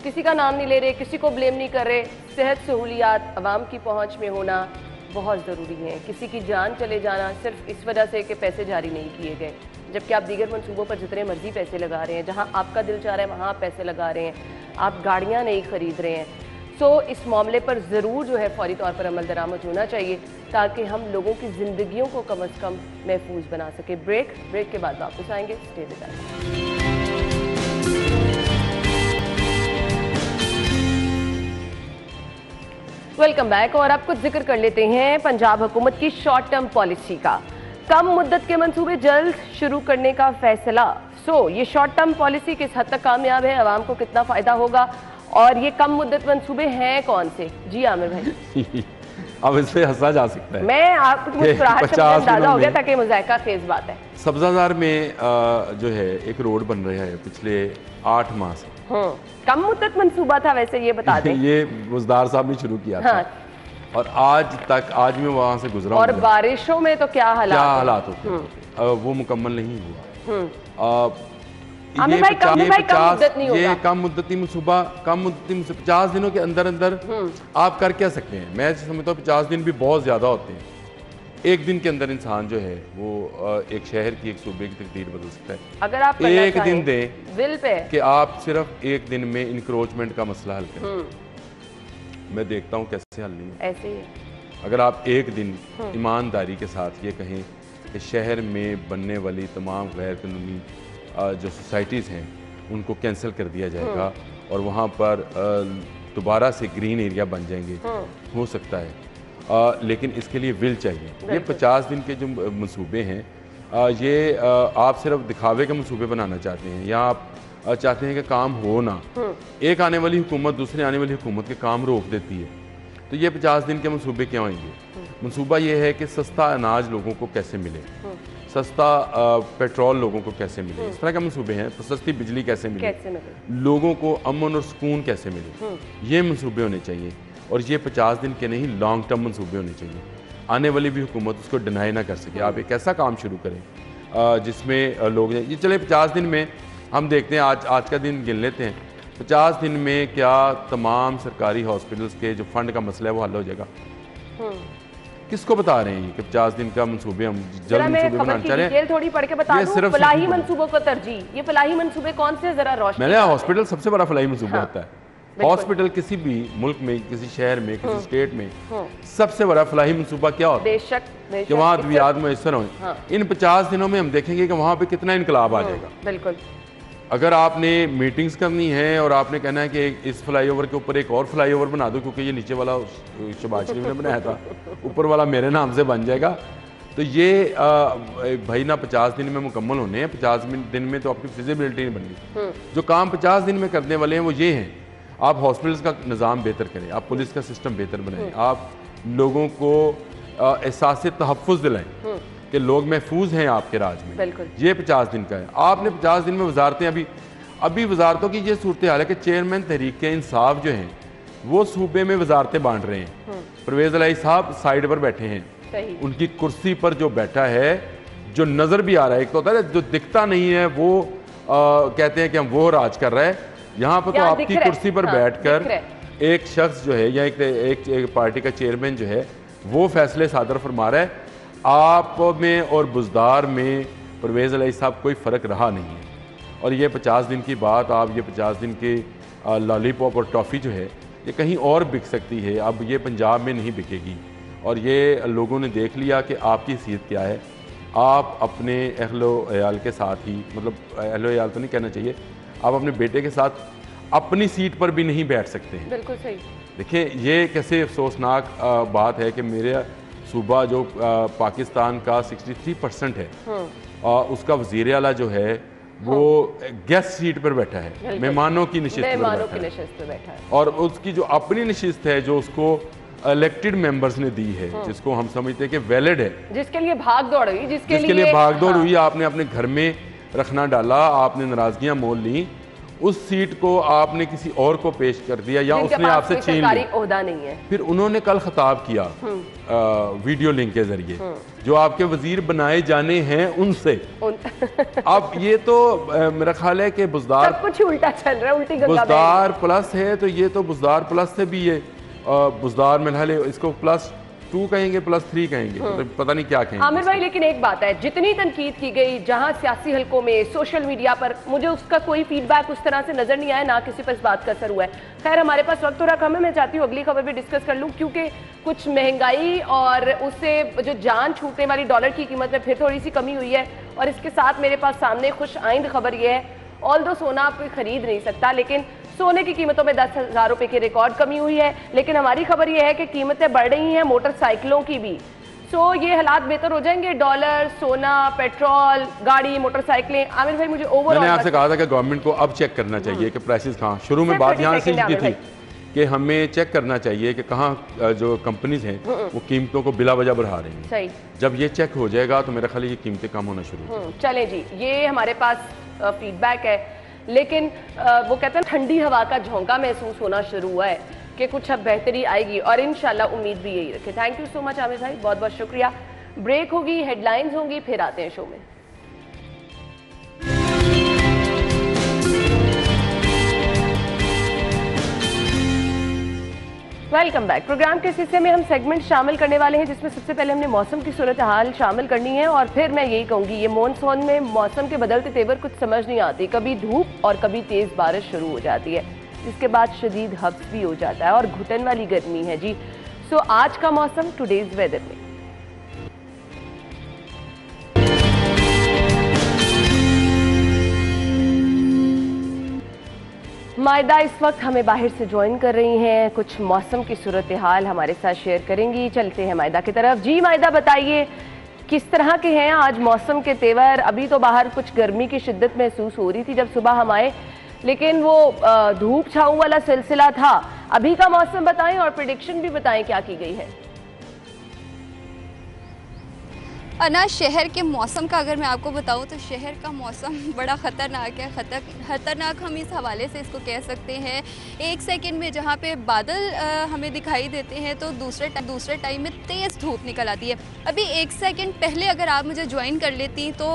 किसी का नाम नहीं ले रहे, किसी को ब्लेम नहीं कर रहे, सेहत सहूलियात आवाम की पहुँच में होना बहुत ज़रूरी है। किसी की जान चले जाना सिर्फ इस वजह से कि पैसे जारी नहीं किए गए, जबकि आप दीगर मनसूबों पर जितने मर्जी पैसे लगा रहे हैं, जहाँ आपका दिल चाह रहा है वहाँ आप पैसे लगा रहे हैं, आप गाड़ियाँ नहीं खरीद रहे हैं। सो इस मामले पर ज़रूर जो है फौरी तौर पर अमल दरामद होना चाहिए, ताकि हम लोगों की ज़िंदगियों को कम अज़ कम महफूज बना सके। ब्रेक के बाद वापस आएंगे। Stay with us. Welcome back. और अब कुछ जिक्र कर लेते हैं पंजाब हुकूमत की शॉर्ट टर्म पॉलिसी का। कम मुद्दत के मंसूबे जल्द शुरू करने का फैसला। ये शॉर्ट टर्म पॉलिसी किस हद तक कामयाब है, आवाम को कितना फ़ायदा होगा, और ये कम मुद्दत मंसूबे हैं कौन से? जी आमिर भाई। अब इससे हंसा जा सकता है। मैं आपको मुस्कुराहट से अंदाजा हो गया था कि मुज़ायका खेज बात है। सब्जाजार में जो है एक रोड बन रहा है पिछले 8 माह से। कम मुद्दत मंसूबा था वैसे, ये बता दें। ये बुजदार साहब ने शुरू किया था, और आज मैं वहाँ से गुजरा और बारिशों में तो क्या हालात होते हैं, वो मुकम्मल नहीं हुआ। ये कम मुद्दती मनसूबा 50 दिनों के अंदर अंदर आप कर क्या सकते हैं? मैं समझता हूँ 50 दिन भी बहुत ज़्यादा होते हैं। एक दिन के अंदर इंसान जो है वो एक शहर की, एक सूबे की तकदीर बदल सकता है। अगर आप एक दिन दें विल पे कि आप सिर्फ एक दिन में इंक्रोचमेंट का मसला हल करें, मैं देखता हूँ कैसे हल नहीं है। ऐसे ही अगर आप एक दिन ईमानदारी के साथ ये कहें कि शहर में बनने वाली तमाम गैर कानूनी जो सोसाइटीज़ हैं उनको कैंसिल कर दिया जाएगा और वहाँ पर दोबारा से ग्रीन एरिया बन जाएंगे, हो सकता है। लेकिन इसके लिए विल चाहिए। ये 50 दिन के जो मंसूबे हैं, ये आप सिर्फ दिखावे के मंसूबे बनाना चाहते हैं, या आप चाहते हैं कि काम हो ना। एक आने वाली हुकूमत दूसरी आने वाली हुकूमत के काम रोक देती है। तो ये 50 दिन के मंसूबे क्या होंगे? मंसूबा ये है कि सस्ता अनाज लोगों को कैसे मिले, सस्ता पेट्रोल लोगों को कैसे मिले, इस तरह के मंसूबे हैं। तो सस्ती बिजली कैसे मिले, लोगों को अमन और सुकून कैसे मिले, ये मंसूबे होने चाहिए। और ये 50 दिन के नहीं, लॉन्ग टर्म मंसूबे होने चाहिए। आने वाली भी हुकूमत उसको डिनाई ना कर सके। आप एक ऐसा काम शुरू करें जिसमें लोग ये चले 50 दिन में हम देखते हैं, आज का दिन गिन लेते हैं, 50 दिन में क्या तमाम सरकारी हॉस्पिटल्स के जो फंड का मसला है वो हल हो जाएगा? किसको बता रहे हैं कि 50 दिन का मंसूबे हम जल्द मंसूबे बनाना चाह रहे हैं? थोड़ी पढ़ के बता दूं, फलाही मंसूबों को तरजीह। ये फलाही मंसूबे कौन से, जरा रोशनी। मैंने हॉस्पिटल सबसे बड़ा फलाही मंसूबा होता है। हॉस्पिटल किसी भी मुल्क में, किसी शहर में, किसी स्टेट में सबसे बड़ा फलाही मंसूबा क्या होता है? बेशक कि वहाँ अद्वियात मैसर हो। इन 50 दिनों में हम देखेंगे कि वहाँ पे कितना इनकलाब आ जाएगा। बिल्कुल। अगर आपने मीटिंग्स करनी है और आपने कहना है कि इस फ्लाईओवर के ऊपर एक और फ्लाईओवर बना दो, क्योंकि ये नीचे वाला शहबाज शरीफ ने बनाया था, ऊपर वाला मेरे नाम से बन जाएगा, तो ये भाई ना 50 दिन में मुकम्मल होने हैं। 50 दिन में तो अपनी फिजिबिलिटी नहीं बननी। जो काम 50 दिन में करने वाले हैं वो ये हैं, आप हॉस्पिटल्स का निज़ाम बेहतर करें, आप पुलिस का सिस्टम बेहतर बनाएं, आप लोगों को एहसास तहफ़्फ़ुज़ दिलाएं कि लोग महफूज हैं आपके राज में। ये 50 दिन का है। आपने 50 दिन में वजारतें अभी वजारतों की ये सूरत हाल है कि चेयरमैन तहरीक इंसाफ जो हैं वो सूबे में वजारतें बांट रहे हैं। परवेज़ इलाही साहब साइड पर बैठे हैं, उनकी कुर्सी पर जो बैठा है, जो नज़र भी आ रहा है, एक तो होता है जो दिखता नहीं है वो कहते हैं कि हम वो राज कर रहे हैं। यहाँ पर तो आपकी कुर्सी पर बैठकर एक शख्स जो है या एक पार्टी का चेयरमैन जो है वो फैसले सादर फरमा रहा है। आप में और बुजदार में परवेज़ इलाही साहब कोई फ़र्क रहा नहीं है। और ये 50 दिन की बात, आप ये 50 दिन के लॉलीपॉप और टॉफ़ी जो है ये कहीं और बिक सकती है, अब ये पंजाब में नहीं बिकेगी। और ये लोगों ने देख लिया कि आपकी हैसियत क्या है। आप अपने अहलो अयाल के साथ ही, मतलब अहलो अयाल तो नहीं कहना चाहिए, आप अपने बेटे के साथ अपनी सीट पर भी नहीं बैठ सकते हैं। बिल्कुल सही। देखिए ये कैसे अफसोसनाक बात है कि मेरे सूबा जो पाकिस्तान का 63% है, उसका वज़ीर आला जो है वो गेस्ट सीट पर बैठा है, मेहमानों की नशिस्त पर बैठा है। और उसकी जो अपनी नशिस्त है, जो उसको इलेक्टेड मेंबर्स ने दी है, जिसको हम समझते हैं कि वैलिड है, जिसके लिए भाग दौड़ हुई, जिसके लिए भाग दौड़ हुई, आपने अपने घर में रखना डाला, आपने नाराजगियां मोल ली, उस सीट को आपने किसी और को पेश कर दिया या उसने आपसे छीन ली, ओहदा नहीं है। फिर उन्होंने कल खिताब किया वीडियो लिंक के जरिए जो आपके वजीर बनाए जाने हैं उनसे। अब ये तो मेरा ख्याल है कि बुज़दार सब कुछ उल्टा चल रहा है, उल्टी गंगा बुज़दार प्लस है, तो ये तो बुज़दार प्लस से भी ये बुज़दार मेरे ख्याल है इसको +2 कहेंगे, +3 कहेंगे, तो पता नहीं क्या कहेंगे। आमिर भाई, लेकिन एक बात है, जितनी तनकीद की गई जहां सियासी हलकों में, सोशल मीडिया पर, मुझे उसका कोई फीडबैक उस तरह से नजर नहीं आया, ना किसी पर इस बात का असर हुआ है। खैर, हमारे पास वक्त थोड़ा कम है, मैं चाहती हूँ अगली खबर भी डिस्कस कर लूँ, क्योंकि कुछ महंगाई और उससे जो जान छूटने वाली डॉलर की कीमत में फिर थोड़ी सी कमी हुई है। और इसके साथ मेरे पास सामने खुश आइंद खबर यह है, ऑल्दो सोना आप कोई खरीद नहीं सकता, लेकिन सोने की कीमतों में 10,000 रुपए की रिकॉर्ड कमी हुई है। लेकिन हमारी खबर यह है कि कीमतें बढ़ रही हैं मोटरसाइकिलों की भी। ये हालात बेहतर हो जाएंगे, डॉलर, सोना, पेट्रोल, गाड़ी, मोटरसाइकिलें। आमिर भाई, मुझे ओवरऑल मैंने आपसे कहा था कि गवर्नमेंट को अब चेक करना चाहिए कि प्राइसेस कहाँ, शुरू में बात यहाँ से की थी कि हमें चेक करना चाहिए कि कहाँ जो कंपनीज हैं वो कीमतों को बिला वजह बढ़ा रही हैं। सही, जब ये चेक हो जाएगा तो मेरा ख्याल ये कीमतें कम होना शुरू हो। चले जी, ये हमारे पास फीडबैक है, लेकिन वो कहते हैं ठंडी हवा का झोंका महसूस होना शुरू हुआ है कि कुछ अब बेहतरी आएगी, और इंशाल्लाह उम्मीद भी यही रखे। Thank you so much Aamir भाई, बहुत बहुत शुक्रिया। ब्रेक होगी, हेडलाइंस होंगी, फिर आते हैं शो में। Welcome back. प्रोग्राम के इस हिस्से में हम सेगमेंट शामिल करने वाले हैं, जिसमें सबसे पहले हमने मौसम की सूरत हाल शामिल करनी है, और फिर मैं यही कहूँगी, ये मॉनसून में मौसम के बदलते तेवर कुछ समझ नहीं आती, कभी धूप और कभी तेज़ बारिश शुरू हो जाती है, जिसके बाद शदीद हब्स भी हो जाता है और घुटन वाली गर्मी है जी। आज का मौसम टुडेज वेदर में। मायदा इस वक्त हमें बाहर से ज्वाइन कर रही हैं, कुछ मौसम की सूरत हाल हमारे साथ शेयर करेंगी। चलते हैं मायदा की तरफ। जी मायदा, बताइए किस तरह के हैं आज मौसम के तेवर? अभी तो बाहर कुछ गर्मी की शिद्दत महसूस हो रही थी जब सुबह हम आए, लेकिन वो धूप छाऊ वाला सिलसिला था। अभी का मौसम बताएं और प्रेडिक्शन भी बताएं क्या की गई है। अना, शहर के मौसम का अगर मैं आपको बताऊं तो शहर का मौसम बड़ा ख़तरनाक है। ख़तरनाक हम इस हवाले से इसको कह सकते हैं, एक सेकंड में जहां पे बादल हमें दिखाई देते हैं तो दूसरे टाइम में तेज़ धूप निकल आती है। अभी एक सेकंड पहले अगर आप मुझे ज्वाइन कर लेती तो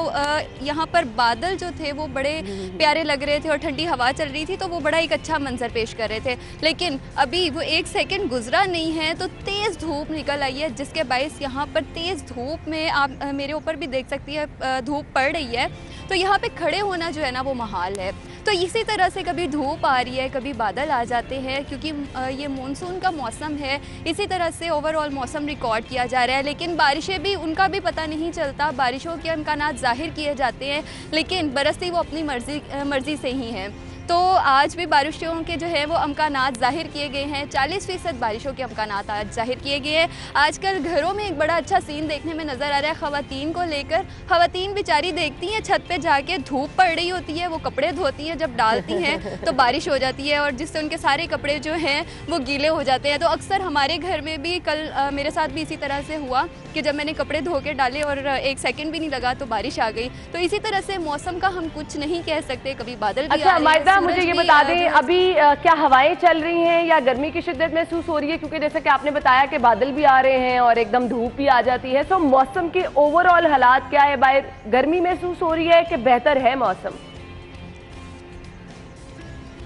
यहाँ पर बादल जो थे वो बड़े प्यारे लग रहे थे और ठंडी हवा चल रही थी, तो वो बड़ा एक अच्छा मंजर पेश कर रहे थे। लेकिन अभी वो एक सेकेंड गुजरा नहीं है तो तेज़ धूप निकल आई है, जिसके बायस यहाँ पर तेज़ धूप में आप मेरे ऊपर भी देख सकती है धूप पड़ रही है, तो यहाँ पे खड़े होना जो है ना वो महाल है। तो इसी तरह से कभी धूप आ रही है, कभी बादल आ जाते हैं, क्योंकि ये मानसून का मौसम है। इसी तरह से ओवरऑल मौसम रिकॉर्ड किया जा रहा है, लेकिन बारिशें भी, उनका भी पता नहीं चलता। बारिशों के इम्कानात जाहिर किए जाते हैं, लेकिन बरसती वो अपनी मर्जी से ही हैं। तो आज भी बारिशों के जो है वो अमकानात जाहिर किए गए हैं। 40% बारिशों के अमकानात आज जाहिर किए गए हैं। आजकल घरों में एक बड़ा अच्छा सीन देखने में नज़र आ रहा है ख़वातीन को लेकर। ख़वातीन बेचारी देखती हैं छत पे जाके धूप पड़ रही होती है, वो कपड़े धोती हैं, जब डालती हैं तो बारिश हो जाती है और जिससे उनके सारे कपड़े जो हैं वो गीले हो जाते हैं। तो अक्सर हमारे घर में भी कल मेरे साथ भी इसी तरह से हुआ कि जब मैंने कपड़े धो के डाले और एक सेकेंड भी नहीं लगा तो बारिश आ गई। तो इसी तरह से मौसम का हम कुछ नहीं कह सकते, कभी बादल भी आ रहे हैं। मुझे ये बता दें, अभी क्या हवाएं चल रही हैं या गर्मी की शिद्दत महसूस हो रही है? क्योंकि जैसे कि आपने बताया कि बादल भी आ रहे हैं और एकदम धूप भी आ जाती है। तो मौसम के ओवरऑल हालात क्या है? बाहर गर्मी महसूस हो रही है कि बेहतर है मौसम?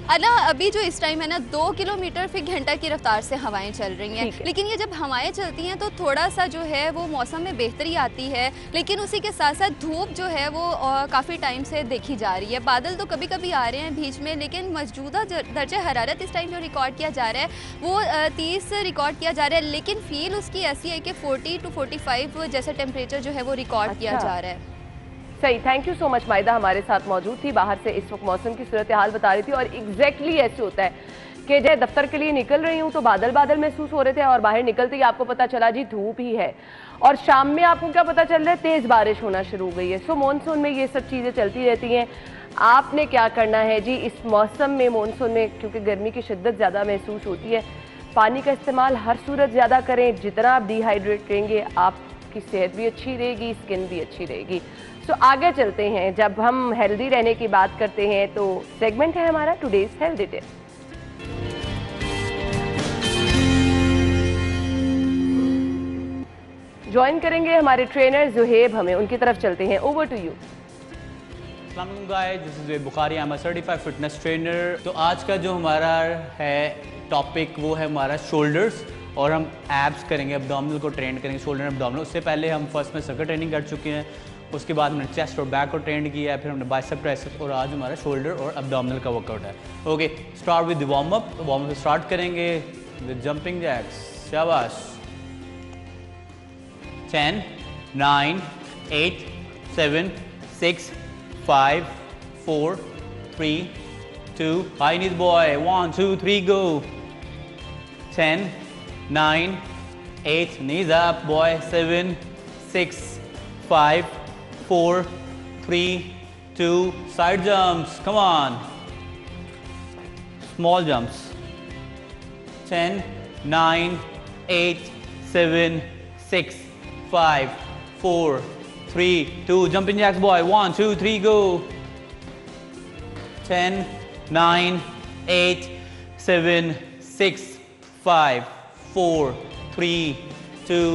अला, अभी जो इस टाइम है ना 2 किलोमीटर फी घंटा की रफ्तार से हवाएं चल रही हैं, लेकिन ये जब हवाएं चलती हैं तो थोड़ा सा जो है वो मौसम में बेहतरी आती है, लेकिन उसी के साथ साथ धूप जो है वो काफ़ी टाइम से देखी जा रही है। बादल तो कभी कभी आ रहे हैं बीच में, लेकिन मौजूदा दर्जा हरारत इस टाइम जो रिकॉर्ड किया जा रहा है वो 30 रिकॉर्ड किया जा रहा है, लेकिन फील उसकी ऐसी है कि 40 to 45 जैसा टेम्परेचर जो है वो रिकॉर्ड किया जा रहा है। सही, थैंक यू सो मच। मायदा हमारे साथ मौजूद थी, बाहर से इस वक्त मौसम की सूरत हाल बता रही थी। और एग्जैक्टली ऐसे होता है कि जब दफ्तर के लिए निकल रही हूँ तो बादल बादल महसूस हो रहे थे और बाहर निकलते ही आपको पता चला जी धूप ही है, और शाम में आपको क्या पता चल रहा है, तेज़ बारिश होना शुरू हो गई है। सो मानसून में ये सब चीज़ें चलती रहती हैं। आपने क्या करना है जी इस मौसम में, मानसून में, क्योंकि गर्मी की शिद्दत ज़्यादा महसूस होती है, पानी का इस्तेमाल हर सूरत ज़्यादा करें। जितना आप डिहाइड्रेट रहेंगे आपकी सेहत भी अच्छी रहेगी, स्किन भी अच्छी रहेगी। सो आगे चलते हैं। जब हम हेल्दी रहने की बात करते हैं तो सेगमेंट है हमारा टुडेज हेल्दी टिप। ज्वाइन करेंगे हमारे ट्रेनर जुहेब, हमें उनकी तरफ चलते हैं। Over to you. अस्सलाम वालेकुम guys, this is Zuheb Bukhari, I am a certified fitness trainer. तो आज का जो हमारा है टॉपिक वो है हमारा शोल्डर्स, और हम एब्स करेंगे, एब्डोमिनल को ट्रेन करेंगे, शोल्डर एब्डोमिनल। उससे पहले हम फर्स्ट में सर्कल ट्रेनिंग कर चुके हैं, उसके बाद हमने चेस्ट और बैक को ट्रेन किया है, फिर हमने बाइसेप ट्राइसेप्स, और आज हमारा शोल्डर और एब्डोमिनल का वर्कआउट है। Okay, start with warm up. Warm up start करेंगे विद जंपिंग जैक्स। शाबाश। 10, 9, 8, 7, 6, 5, 4, 3, 2, high knees boy, 1, 2, 3, go. 10, 9, 8, knees up boy, 7, 6, 5, 4, 3, 2, side jumps, come on. Small jumps. 10, 9, 8, 7, 6, 5, 4, 3, 2, jumping jacks boy, 1, 2, 3, go. 10, 9, 8, 7, 6, 5, 4, 3, 2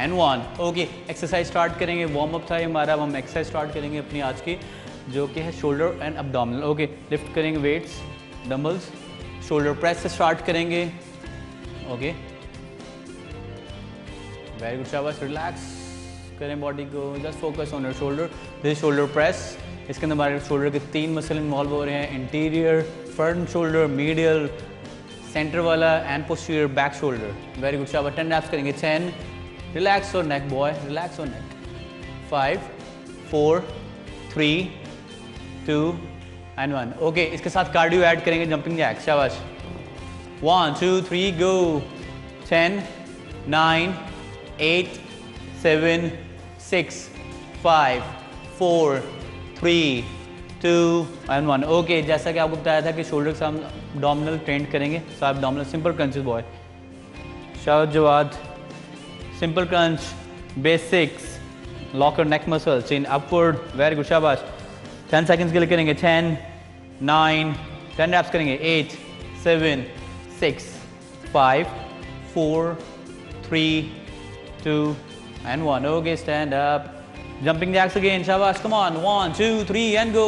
and 1. Okay, exercise start करेंगे। Warm up था ये हमारा, हम exercise start करेंगे अपनी आज की, जो कि है shoulder and abdominal. Okay, lift करेंगे वेट्स, डंबल्स, शोल्डर प्रेस से स्टार्ट करेंगे। ओके, वेरी गुड, शाबाश। रिलैक्स करें बॉडी को, just focus on your shoulder. This shoulder press, इसके अंदर हमारे शोल्डर के 3 मसल इन्वॉल्व हो रहे हैं, interior front shoulder, medial centre वाला and posterior back shoulder. Very good, शाबाश। 10 रैप्स करेंगे। 10, relax your neck boy, relax your neck. 5, 4, 3, 2 and 1। Okay, इसके साथ कार्डियो ऐड करेंगे, जंपिंग जैक। शाबाश। 1, 2, 3, गो। 10, 9, 8, 7, 6, 5, 4, 3, 2 एंड 1। ओके, जैसा कि आपको बताया था कि शोल्डर से हम एब्डोमिनल ट्रेन करेंगे। So abdominal simple crunches boy. शाबाश Jawad. Simple crunch basics, lock your neck muscle, chin upward. Very good, शाबाश। 10 सेकंड्स के लिए करेंगे। 10, 9, 10 रैप्स करेंगे। 8, 7, 6, 5, 4, 3, 2 and 1. Okay, stand up. Jumping jacks again. Shabash. Come on. 1, 2, 3 and go.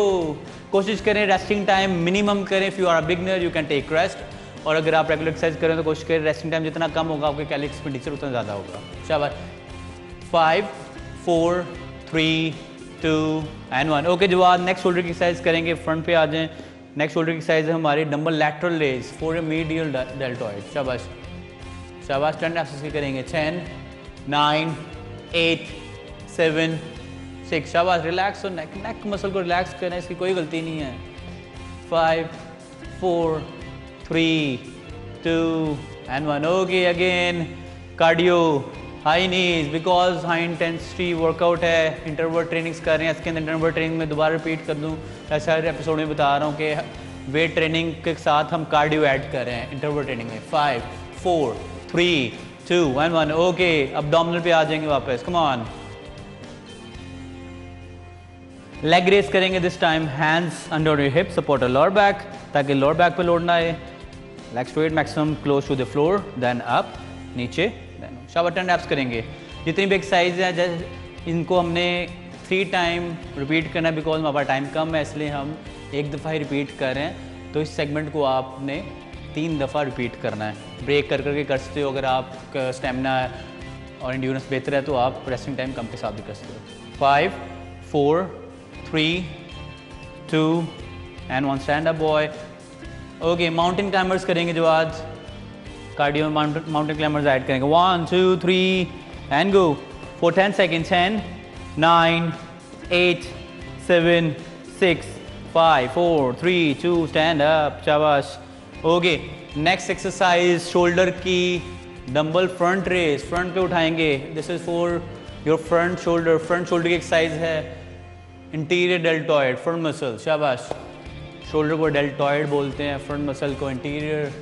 कोशिश करें resting time minimum करें। If you are a beginner you can take rest, और अगर आप रेगुलर एक्सरसाइज करें तो कोशिश करें रेस्टिंग टाइम जितना कम होगा आपके कैलोरी एक्सपेंडिचर उतना ज़्यादा होगा। शाबाश। 5, 4, 3, 2 and 1. ओके जवाब। नेक्स्ट शोल्डर की एक्सरसाइज करेंगे। फ्रंट पे आ जाएं। नेक्स्ट शोल्डर की एक्सरसाइज है हमारी dumbbell lateral raise for a medial deltoid. शाबाश शाबाश। 10 रैप्स करेंगे। 10, 9, 8, 7, 6। शाबाश। रिलैक्स और नेक मसल को रिलैक्स करें, इसकी कोई गलती नहीं है। 5, 4, 3, 2 and 1. Okay again cardio high knees, because high intensity workout है, इंटरवल ट्रेनिंग्स कर रहे हैं। इसके अंदर इंटरवल ट्रेनिंग में दोबारा रिपीट कर दूँ, ऐसे हर एपिसोड में बता रहा हूँ कि वेट ट्रेनिंग के साथ हम कार्डियो ऐड कर रहे हैं इंटरवल ट्रेनिंग में। 5, 4, 3, 2 and 1. ओके एब्डोमिनल पे आ जाएंगे वापस। Come on. लेग रेस करेंगे this time. Hands under your hip, support your lower back ताकि लोअर बैक पे लोड ना आए। Leg straight maximum close to the floor, then up, नीचे, देन शाबाश। 10 रैप्स करेंगे। जितनी भी एक्सरसाइज है जैसे इनको हमने 3 टाइम रिपीट करना है, बिकॉज हमारा टाइम कम है इसलिए हम एक दफ़ा ही रिपीट कर रहे हैं। तो इस सेगमेंट को आपने 3 दफ़ा रिपीट करना है। ब्रेक कर करके कर सकते हो, अगर आपका स्टेमिना और इंड्योरेंस बेहतर है तो आप रेस्टिंग टाइम कम के साथ भी कर सकते हो। 5, 4, 3, 2 and 1. Stand up boy. Okay mountain climbers करेंगे जो आज कार्डियो माउंटेन क्लाइंबर्स ऐड करेंगे। 1, 2, 3 and go for 10 seconds. 10, 9, 8, 7, 6, 5, 4, 3, 2. Stand up. शाबाश। ओके नेक्स्ट एक्सरसाइज शोल्डर की डंबल फ्रंट रेस। फ्रंट पे उठाएंगे। This is for your front shoulder. Front shoulder की exercise है इंटीरियर डेल्टॉइड फ्रंट मसल। शाबाश। Shoulder को deltoid बोलते हैं, फ्रंट मसल को इंटीरियर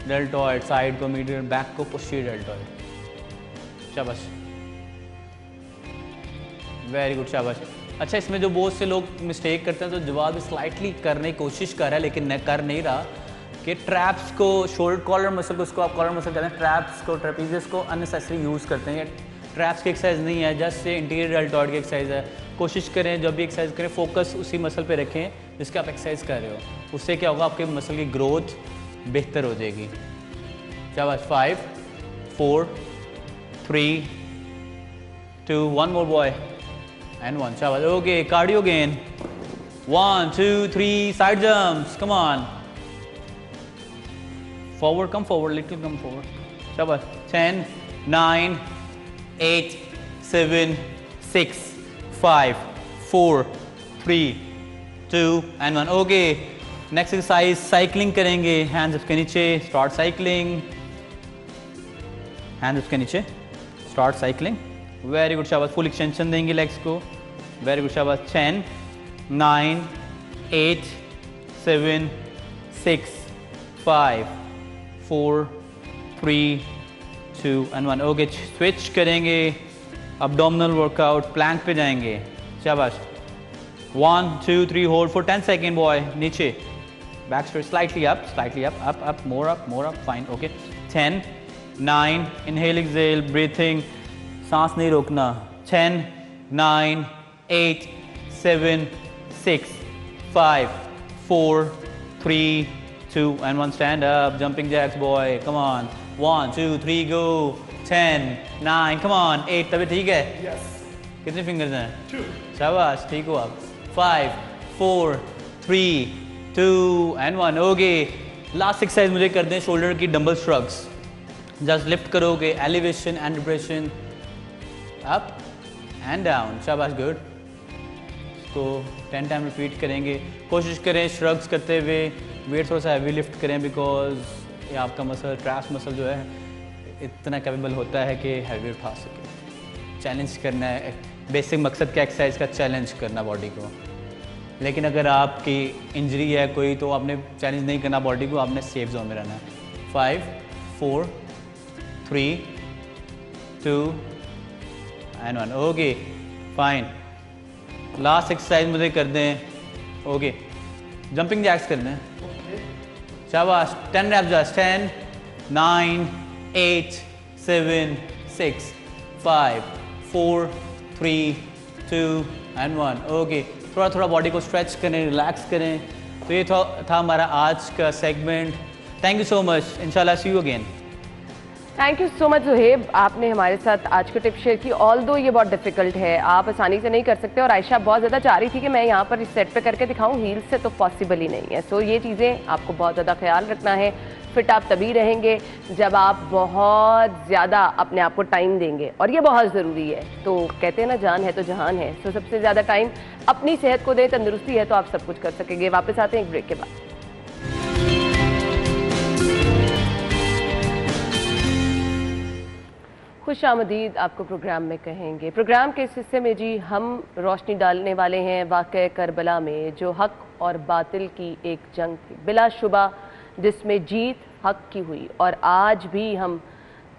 डेल्टॉइड, साइड को मीडियल, बैक को पोस्टीरियर डेल्टॉइड। शाबाश, वेरी गुड, शाबाश। अच्छा, इसमें जो बहुत से लोग मिस्टेक करते हैं तो जवाब स्लाइटली करने की कोशिश कर रहा है लेकिन कर नहीं रहा कि ट्रैप्स को, शोल्डर कॉलर मसल को, उसको आप कॉलर मसल कहते हैं, ट्रैप्स को, ट्रेपीजियस को अननेसेसरी यूज़ करते हैं। ट्रैप्स की एक्सरसाइज नहीं है, जस्ट से इंटीरियर डेल्टॉइड की एक्सरसाइज है। कोशिश करें जब भी एक्सरसाइज करें फोकस उसी मसल पे रखें जिसके आप एक्सरसाइज कर रहे हो। उससे क्या होगा, आपके मसल की ग्रोथ बेहतर हो जाएगी। शाबाश, 5 4 3 2 1 मोर बॉय and 1, शाबाश। Okay, cardio gain, 1 2 3 side jumps, come on, forward, come forward, little come forward, शाबाश। 10 9 8 7 6 5 4 3 2 and 1। Okay, next exercise cycling करेंगे। हैंड्स के नीचे, स्टार्ट साइकिलिंग, हैंड्स के नीचे, स्टार्ट साइकिलिंग, वेरी गुड, शाबाश। फुल एक्सटेंशन देंगे लेग्स को, वेरी गुड, शाबाश। 10 9 8 7 6 5 4 3 2 and 1। ओके, स्विच करेंगे, अब्डोमिनल वर्कआउट, प्लैंक पे जाएंगे, शाबाश। 1 2 3 होल्ड फॉर 10 सेकेंड बॉय, नीचे, back straight, slightly up, up, मोर up, fine. Okay, 10 9 inhale exhale, breathing, सांस नहीं रोकना। 10 9 8 7 6 5 4 3 2 and 1। Stand up, jumping jacks boy, come on, 1 2 3 go, 10 9, come on, 8, तभी ठीक है? yes. कितने फिंगर्स हैं? 2, शाबाश, ठीक हो आप। 5 4 3 2 and 1। ओके, लास्ट एक्सरसाइज मुझे कर दें शोल्डर की डंबल श्रग्स। जस्ट लिफ्ट करोगे, elevation and depression, up and down, शाबाश, गुड। इसको 10 टाइम रिपीट करेंगे। कोशिश करें श्रग्स करते हुए वेट थोड़ा सा हैवी लिफ्ट करें, बिकॉज ये आपका मसल, ट्रैप्स मसल जो है इतना कैपेबल होता है कि हैवी उठा सके। चैलेंज करना है, बेसिक मकसद क्या एक्सरसाइज का, चैलेंज करना बॉडी को। लेकिन अगर आपकी इंजरी है कोई तो आपने चैलेंज नहीं करना बॉडी को, आपने सेफ जोन में रहना है। 5 4 3 2 and 1। Okay, fine. Last exercise मुझे कर दें। ओके, जंपिंग जैक्स करना है, शाबाश। 10 रैप्स जस्ट। 10 9 8 7 6 5 4 3 2 and 1। ओके, थोड़ा थोड़ा बॉडी को स्ट्रेच करें, रिलैक्स करें। तो ये था हमारा आज का segment. Thank you so much, इंशाल्लाह see you again. Thank you so much Zuhaib, आपने हमारे साथ आज की टिप शेयर की। ऑल दो ये बहुत डिफिकल्ट है, आप आसानी से नहीं कर सकते, और आयशा बहुत ज़्यादा चाह रही थी कि मैं यहाँ पर इस सेट पे करके दिखाऊँ, हील से तो पॉसिबल ही नहीं है। सो ये चीज़ें आपको बहुत ज़्यादा ख्याल रखना है। फिट आप तभी रहेंगे जब आप बहुत ज़्यादा अपने आप को टाइम देंगे, और ये बहुत ज़रूरी है। तो कहते हैं ना, जान है तो जहान है। सो सबसे ज़्यादा टाइम अपनी सेहत को दें, तंदुरुस्ती है तो आप सब कुछ कर सकेंगे। वापस आते हैं एक ब्रेक के बाद। खुश आमदीद आपको प्रोग्राम में कहेंगे। प्रोग्राम के इस हिस्से में जी हम रोशनी डालने वाले हैं वाक़या करबला में, जो हक और बातिल की एक जंग थी, बिलाशुबा जिसमें जीत हक की हुई। और आज भी हम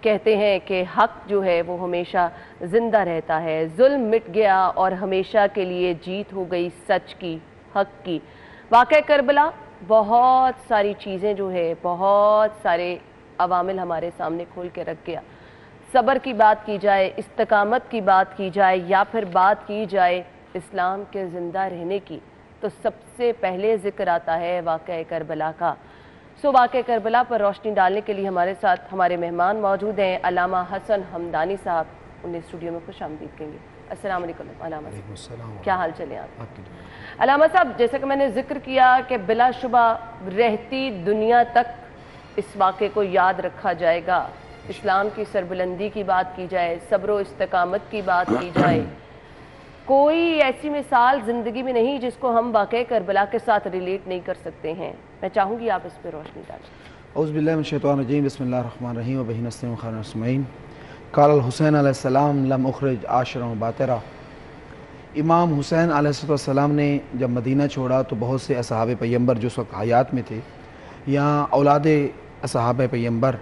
कहते हैं कि हक जो है वो हमेशा ज़िंदा रहता है। जुल्म मिट गया और हमेशा के लिए जीत हो गई सच की, हक की। वाक़या करबला बहुत सारी चीज़ें जो है, बहुत सारे अवामिल हमारे सामने खोल के रख गया। सब्र की बात की जाए, इस्तकामत की बात की जाए, या फिर बात की जाए इस्लाम के ज़िंदा रहने की, तो सबसे पहले ज़िक्र आता है वाक़या करबला का। सो वाक़या करबला पर रोशनी डालने के लिए हमारे साथ हमारे मेहमान मौजूद हैं। अल्लामा हसन हमदानी साहब, उन्हें स्टूडियो में खुश आमदीद कहेंगे। अस्सलाम वालेकुम अल्लामा साहब, क्या हाल चले आप? अल्लामा साहब, जैसा कि मैंने जिक्र किया कि बिलाशुबा रहती दुनिया तक इस वाक़े को याद रखा जाएगा। इस्लाम की सरबुलंदी की बात की जाए, सब्र व इस्तकामत की बात की जाए, कोई ऐसी मिसाल ज़िंदगी में नहीं जिसको हम वाक़या करबला के साथ रिलेट नहीं कर सकते हैं। मैं चाहूँगी आप इस पर रोशनी डालें। औज़ु बिल्लाहि मिनश शैतानिर रजीम, बिस्मिल्लाहिर रहमानिर रहीम, व बिही नस्तईन व खैरुन अजमईन। क़ाल हुसैन अलैहिस्सलाम लम उख़रिज आशिरन बातिरा। इमाम हुसैन अलैहिस्सलाम ने जब मदीना छोड़ा तो बहुत से असहाबे पैगंबर जो उस वक्त हयात में थे, यहाँ औलाद असहाब पैगम्बर,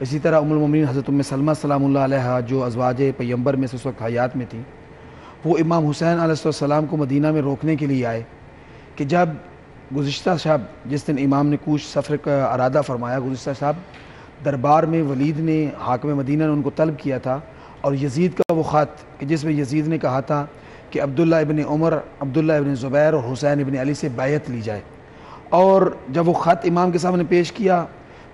इसी तरह उम्मुल मोमिनीन हज़रत उम्मे सलमा सलामुल्लाह अलैहा जो अज़वाज पैगम्बर में से उस वक्त हयात में थी, वो इमाम हुसैन अलैहिस्सलाम को मदीना में रोकने के लिए आए कि जब गुज़िश्ता शब जिस दिन इमाम ने कूच सफ़र का अरादा फरमाया, गुज़िश्ता शब दरबार में वलीद ने हाकिम मदीना ने उनको तलब किया था, और यजीद का वो ख़त कि जिसमें यजीद ने कहा था कि अब्दुल्ला इब्न उमर, अब्दुल्ला इब्न ज़ुबैर और हुसैन इब्न अली से बैयत ली जाए। और जब वो ख़त इमाम के सामने पेश किया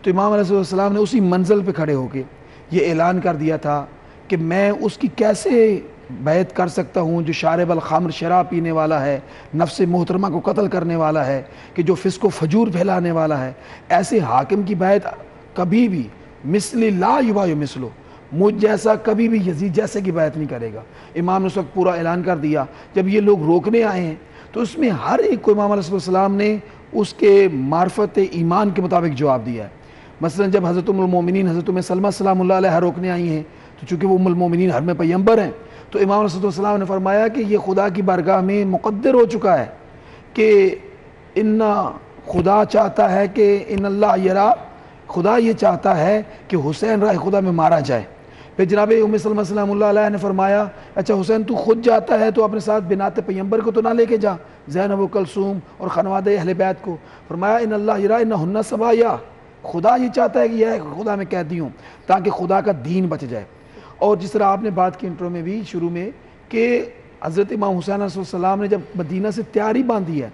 तो इमाम अलैहिस्सलाम ने उसी मंजिल पे खड़े होकर ये ऐलान कर दिया था कि मैं उसकी कैसे बैत कर सकता हूँ जो शारिब अल ख़म्र, शराब पीने वाला है, नफ्स मोहतरमा को कत्ल करने वाला है, कि जो फ़िस्क़ व फजूर फैलाने वाला है। ऐसे हाकिम की बैत कभी भी मिसली ला युबायु मिसलो, मुझ जैसा कभी भी यजीद जैसे की बैत नहीं करेगा। इमाम ने उस वक्त पूरा ऐलान कर दिया। जब ये लोग रोकने आए हैं तो उसमें हर एक को इमाम अलैहिस्सलाम ने उसके मार्फत ईमान के मुताबिक जवाब दिया है। मसलन जब हज़रत उम्मुल मोमिनीन हज़रत उम्मे सलमा सलामुल्लाह अलैहा रोकने आई हैं, तो चूँकि वो उम्मुल मोमिनीन हर में पैगम्बर हैं, तो इमाम अलैहिस्सलाम ने फरमाया कि ये खुदा की बारगाह में मुक़द्दर हो चुका है कि इन्ना, खुदा चाहता है कि इन्नल्लाह यरा, खुदा ये चाहता है कि हुसैन राह खुदा में मारा जाए। फिर जनाब उम्मे सलमा सलामुल्लाह अलैहा ने फरमाया, अच्छा हुसैन तू खुद जाता है तो अपने साथ बिनाते पैगम्बर को तो ना लेके जा, ज़ैनब व कलसूम और खनवादे अहले बैत को। फरमाया इन्नल्लाह यरा इन्नहुन्ना सबाया, खुदा ये चाहता है कि यह खुदा में कहती हूँ ताकि खुदा का दीन बच जाए। और जिस तरह आपने बात की इंट्रो में भी शुरू में कि हज़रत इमाम हुसैन अलैहिस्सलाम ने जब मदीना से तैयारी बांधी है,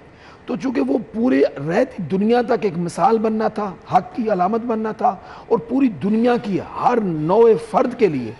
तो चूँकि वो पूरे रहती दुनिया तक एक मिसाल बनना था, हक़ की अलामत बनना था, और पूरी दुनिया की हर नौए फ़र्द के लिए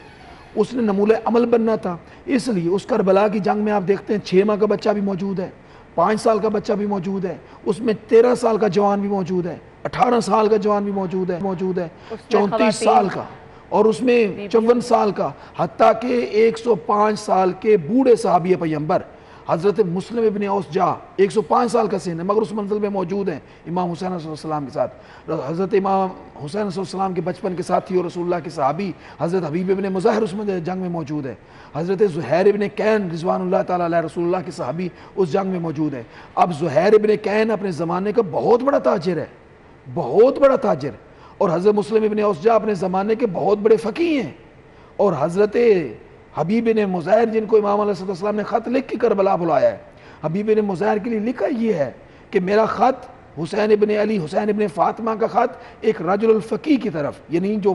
उसने नमूने अमल बनना था। इसलिए उस करबला की जंग में आप देखते हैं 6 माह का बच्चा भी मौजूद है, 5 साल का बच्चा भी मौजूद है, उसमें 13 साल का जवान भी मौजूद है, 18 साल का जवान भी मौजूद है 34 साल का, और उसमें 54 साल का, हत्ता के 105 साल के बूढ़े सहाबी पैगम्बर हज़रत मुस्लिम इब्न औसजा 105 साल का सीन है, मगर उस मंजिल में मौजूद हैं इमाम हुसैन अलैहिस्सलाम के साथ। हज़रत इमाम हुसैन अलैहिस्सलाम के बचपन के साथी और रसूलुल्लाह के सहाबी हज़रत हबीब इब्न मुज़ाहिर उस जंग में मौजूद है। हज़रत ज़ुहैर इब्न कैन रिज़वानुल्लाह ताला अलैहि रसूलुल्लाह के सहाबी उस जंग में मौजूद है। अब ज़ुहैर इब्न कैन अपने ज़माने का बहुत बड़ा ताजिर है, बहुत बड़ा ताजिर, और हज़रत मुस्लिम इब्न औसजा अपने ज़माने के बहुत बड़े फ़कीह हैं। और हज़रत हबीब ने मुज़ाहिर जिनको इमाम अलैहिस्सलाम ने ख़त लिख के करबला बुलाया है, हबीब ने मुज़ाहिर के लिए लिखा ये है कि मेरा ख़त हुसैन इब्न अली, हुसैन इब्न फ़ातिमा का ख़त एक रजुल फ़क़ीह की तरफ, यानी जो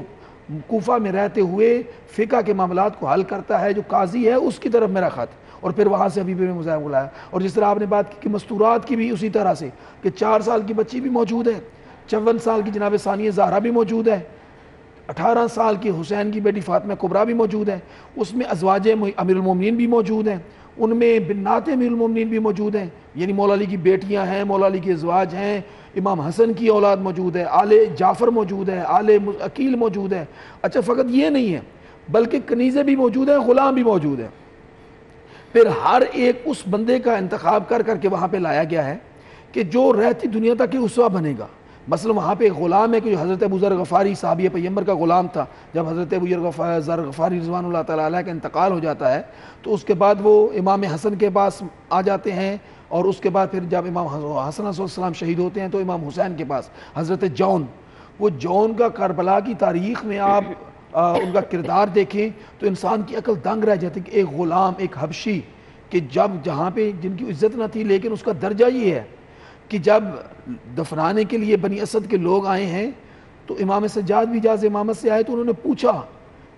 कूफा में रहते हुए फ़िक़्ह के मामलात को हल करता है, जो काजी है, उसकी तरफ मेरा ख़त। और फिर वहाँ से हबीब ने मुज़ाहिर बुलाया। और जिस तरह आपने बात की कि मस्तूरात की भी उसी तरह से कि 4 साल की बच्ची भी मौजूद है, 54 साल की जनाब सानिया ज़हरा भी मौजूद है, 18 साल की हुसैन की बेटी फ़ातिमा कुबरा भी मौजूद है, उसमें अज़वाज अमीरुल मोमिनीन भी मौजूद हैं, उनमें बिन्नात अमीरुल मोमिनीन भी मौजूद हैं, यानी मौला अली की बेटियां हैं, मौला अली के अज़वाज हैं, इमाम हसन की औलाद मौजूद है, आले जाफ़र मौजूद है, आले अकील मौजूद है। अच्छा फ़कत ये नहीं है बल्कि कनीज़े भी मौजूद हैं, ग़ुलाम भी मौजूद है। फिर हर एक उस बंदे का इंतखाब कर करके वहाँ पर लाया गया है कि जो रहती दुनिया तक की उसवा बनेगा। मसलन वहाँ पे एक ग़ुलाम है कि जो हज़रत अबू ज़र गफ़ारी साहबी पैगम्बर का ग़ुलाम था। जब हज़रत अबू ज़र गफ़ारी रिज़वानुल्लाह ताला अलैह का इंतकाल हो जाता है तो उसके बाद वो इमाम हसन के पास आ जाते हैं, और उसके बाद फिर जब इमाम हसन अलैहिस्सलाम शहीद होते हैं तो इमाम हुसैन के पास हज़रत जौन, वो जौन का करबला की तारीख़ में आप उनका किरदार देखें तो इंसान की अकल दंग रह जाती कि एक ग़ुलाम, एक हबशी, कि जब जहाँ पे जिनकी इज़्ज़त न थी, लेकिन उसका दर्जा ये है कि जब दफनाने के लिए बनी असद के लोग आए हैं तो इमाम सज्जाद भी इजाज़ इमामत से आए तो उन्होंने पूछा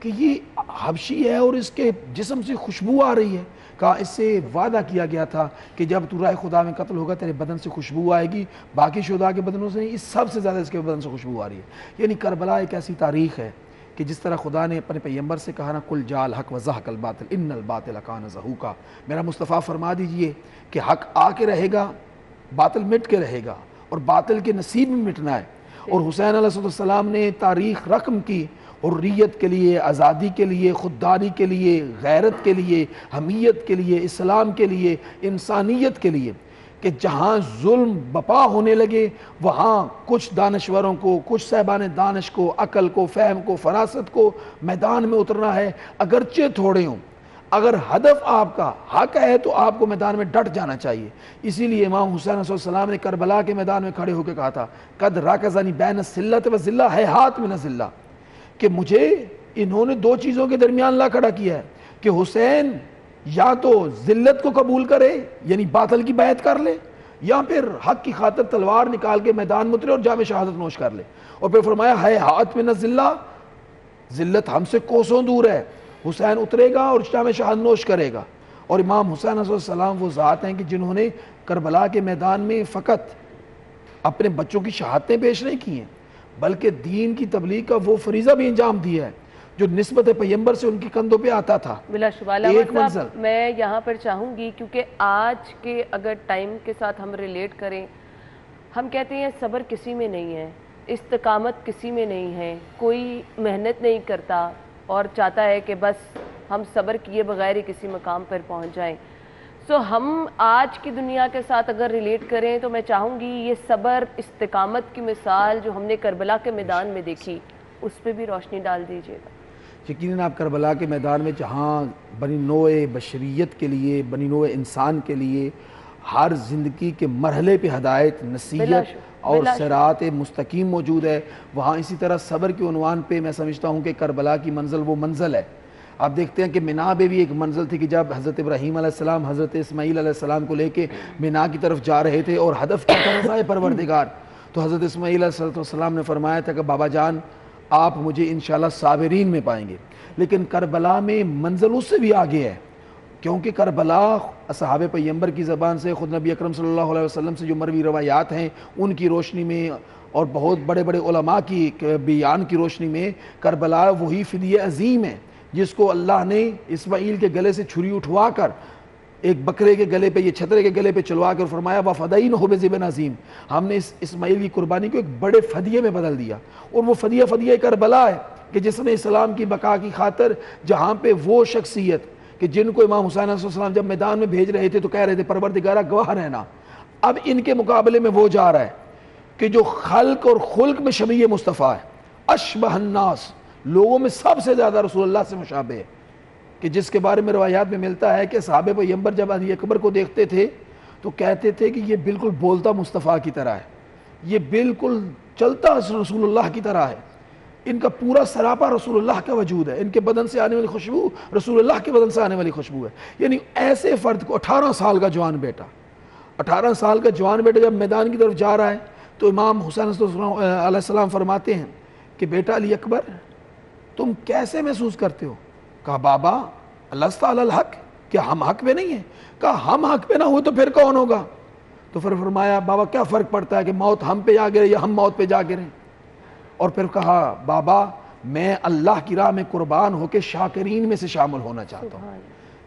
कि ये हबशी है और इसके जिस्म से खुशबू आ रही है। कहा इससे वादा किया गया था कि जब तू राह खुदा में कत्ल होगा तेरे बदन से खुशबू आएगी, बाकी शुहदा के बदनों से नहीं, इस सबसे ज़्यादा इसके बदन से खुशबू आ रही है। यानी करबला एक ऐसी तारीख़ है कि जिस तरह खुदा ने अपने पैगम्बर से कहा ना, कुल जाल हक व ज़हक़ल बातिल इन्नल बातिल कान ज़हूक़ा, मेरा मुस्तफ़ा फरमा दीजिए कि हक आके रहेगा, बातिल मिट के रहेगा, और बातिल के नसीब में मिटना है। और हुसैन अलैहिस्सलाम ने तारीख़ रकम की हुर्रियत के लिए, आज़ादी के लिए, खुददारी के लिए, गैरत के लिए, हमीयत के लिए, इस्लाम के लिए, इंसानियत के लिए, कि जहाँ जुल्म बपा होने लगे वहाँ कुछ दानश्वरों को, कुछ साहबान दानिश को, अकल को, फ़हम को, फ़रासत को मैदान में उतरना है, अगरचे थोड़े हों, अगर हदफ आपका हक है तो आपको मैदान में डट जाना चाहिए। इसीलिए इमाम हुसैन अलैहिस्सलाम ने करबला के मैदान में खड़े होकर कहा था, कद राकज़नी बैन सिल्लत व ज़िल्ला है हाथ में न ज़िल्ला, कि मुझे इन्होंने दो चीज़ों के दरमियान ला खड़ा किया है कि हुसैन या तो ज़िल्लत को कबूल करे यानी बातिल की बैत कर ले, या फिर हक की खातिर तलवार निकाल के मैदान में उतरे और जामे शहादत नोश कर ले। और फिर फरमाया है हाथ में न ज़िल्ला, ज़िल्लत हमसे कोसों दूर है, हुसैन उतरेगा और जामे शहादत नोश करेगा। और इमाम हुसैन अलैहिस्सलाम वो ज़ात हैं कि जिन्होंने करबला के मैदान में फ़कत अपने बच्चों की शहादतें पेश नहीं की हैं, बल्कि दीन की तबलीग का वो फरीज़ा भी अंजाम दिया है जो निस्बत पैगंबर से उनके कंधों पे आता था। बिलाशुबा एक मंज़िल। मैं यहाँ पर चाहूँगी, क्योंकि आज के अगर टाइम के साथ हम रिलेट करें, हम कहते हैं सब्र किसी में नहीं है, इस्तिकामत किसी में नहीं है, कोई मेहनत नहीं करता और चाहता है कि बस हम सब्र किए बगैर ही किसी मकाम पर पहुँच जाएं। सो हम आज की दुनिया के साथ अगर रिलेट करें तो मैं चाहूँगी ये सब्र इस्तिकामत की मिसाल जो हमने करबला के मैदान में देखी, उस पर भी रोशनी डाल दीजिएगा। यकीनन आप करबला के मैदान में जहाँ बनी नोए बशरियत के लिए, बनी नोए इंसान के लिए हर ज़िंदगी के मरहले पे हदायत, नसीहत और सिरात मुस्तकीम मौजूद है, वहाँ इसी तरह सब्र के उन्वान पे मैं समझता हूँ कि करबला की मंजिल वो मंजिल है। आप देखते हैं कि मिना में भी एक मंजिल थी कि जब हज़रत इब्राहीम अलैहिस्सलाम हज़रत इस्माईल अलैहिस्सलाम को लेके मिना की तरफ जा रहे थे और हदफ क्या था, रज़ाए परवरदिगार, तो हज़रत इस्माईल अलैहिस्सलाम ने फरमाया था कि बाबा जान आप मुझे इंशाल्लाह साबिरीन में पाएंगे। लेकिन करबला में मंजिल उससे भी आगे है, क्योंकि करबला असहाबे पैगंबर की ज़बान से, ख़ुद नबी अकरम सल्लल्लाहु अलैहि वसल्लम से जो मरवी रवायात हैं उनकी रोशनी में और बहुत बड़े बड़े उलमा की बयान की रोशनी में करबला वही फ़िदिया अज़ीम है जिसको अल्लाह ने इस्माईल के गले से छुरी उठवा कर एक बकरे के गले पे, ये छतरे के गले पे चलवा कर फरमाया वफ़दाइन हो बेज़िबन अज़ीम, हमने इस इस्माईल की कुर्बानी को एक बड़े फ़दिये में बदल दिया। और वो फ़दिया फ़दिया करबला है कि जिसने इस्लाम की बका की खातर जहाँ पे वो शख्सियत कि जिनको इमाम हुसैन अलैहिस्सलाम जब मैदान में भेज रहे थे तो कह रहे थे परवरदिगारा गवाह रहना, अब इनके मुकाबले में वो जा रहा है कि जो खल्क और खुल्क में शबीह मुस्तफ़ा है, अशबहन्नास, लोगों में सबसे ज़्यादा रसूलुल्लाह से मुशाबे है, कि जिसके बारे में रवायात में मिलता है कि सहाबे पैगंबर जब अली अकबर को देखते थे तो कहते थे कि ये बिल्कुल बोलता मुस्तफ़ा की तरह है, ये बिल्कुल चलता रसूलुल्लाह की तरह है, इनका पूरा सरापा रसूलुल्लाह का वजूद है, इनके बदन से आने वाली खुशबू रसूलुल्लाह के बदन से आने वाली खुशबू है। यानी ऐसे फ़र्द को 18 साल का जवान बेटा, 18 साल का जवान बेटा जब मैदान की तरफ जा रहा है तो इमाम हुसैन अलैहिस्सलाम फरमाते हैं कि बेटा अली अकबर तुम कैसे महसूस करते हो? कहा बाबा लस्ता अलल हक, क्या हम हक पे नहीं है? कहा हम हक पे ना हो तो फिर कौन होगा? तो फिर फरमाया बाबा क्या फ़र्क पड़ता है कि मौत हम पे जा गिरे या हम मौत पे जा गिरे? और फिर कहा बाबा मैं अल्लाह की राह में कुर्बान होकर शाकिरीन में से शामिल होना चाहता हूँ,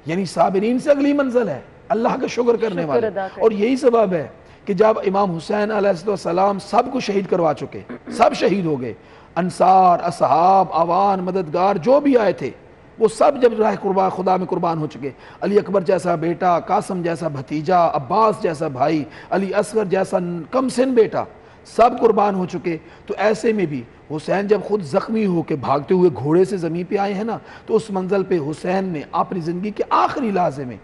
यानी साबिरीन से अगली मंजिल है अल्लाह का शुक्र करने वाले। और यही सबब है कि जब इमाम हुसैन अलैहिस्सलाम सब को शहीद करवा चुके, सब शहीद हो गए, अंसार, असहाब, अवान, मददगार जो भी आए थे वो सब जब राह कुर्बान खुदा में कुर्बान हो चुके, अली अकबर जैसा बेटा, कासम जैसा भतीजा, अब्बास जैसा भाई, अली असगर जैसा कम सिन बेटा, सब कुर्बान हो चुके। तो ऐसे में भी हुसैन जब खुद ज़ख्मी होकर भागते हुए घोड़े से ज़मीन पे आए हैं ना, तो उस मंजिल पे हुसैन ने अपनी ज़िंदगी के आखिरी लहज़े में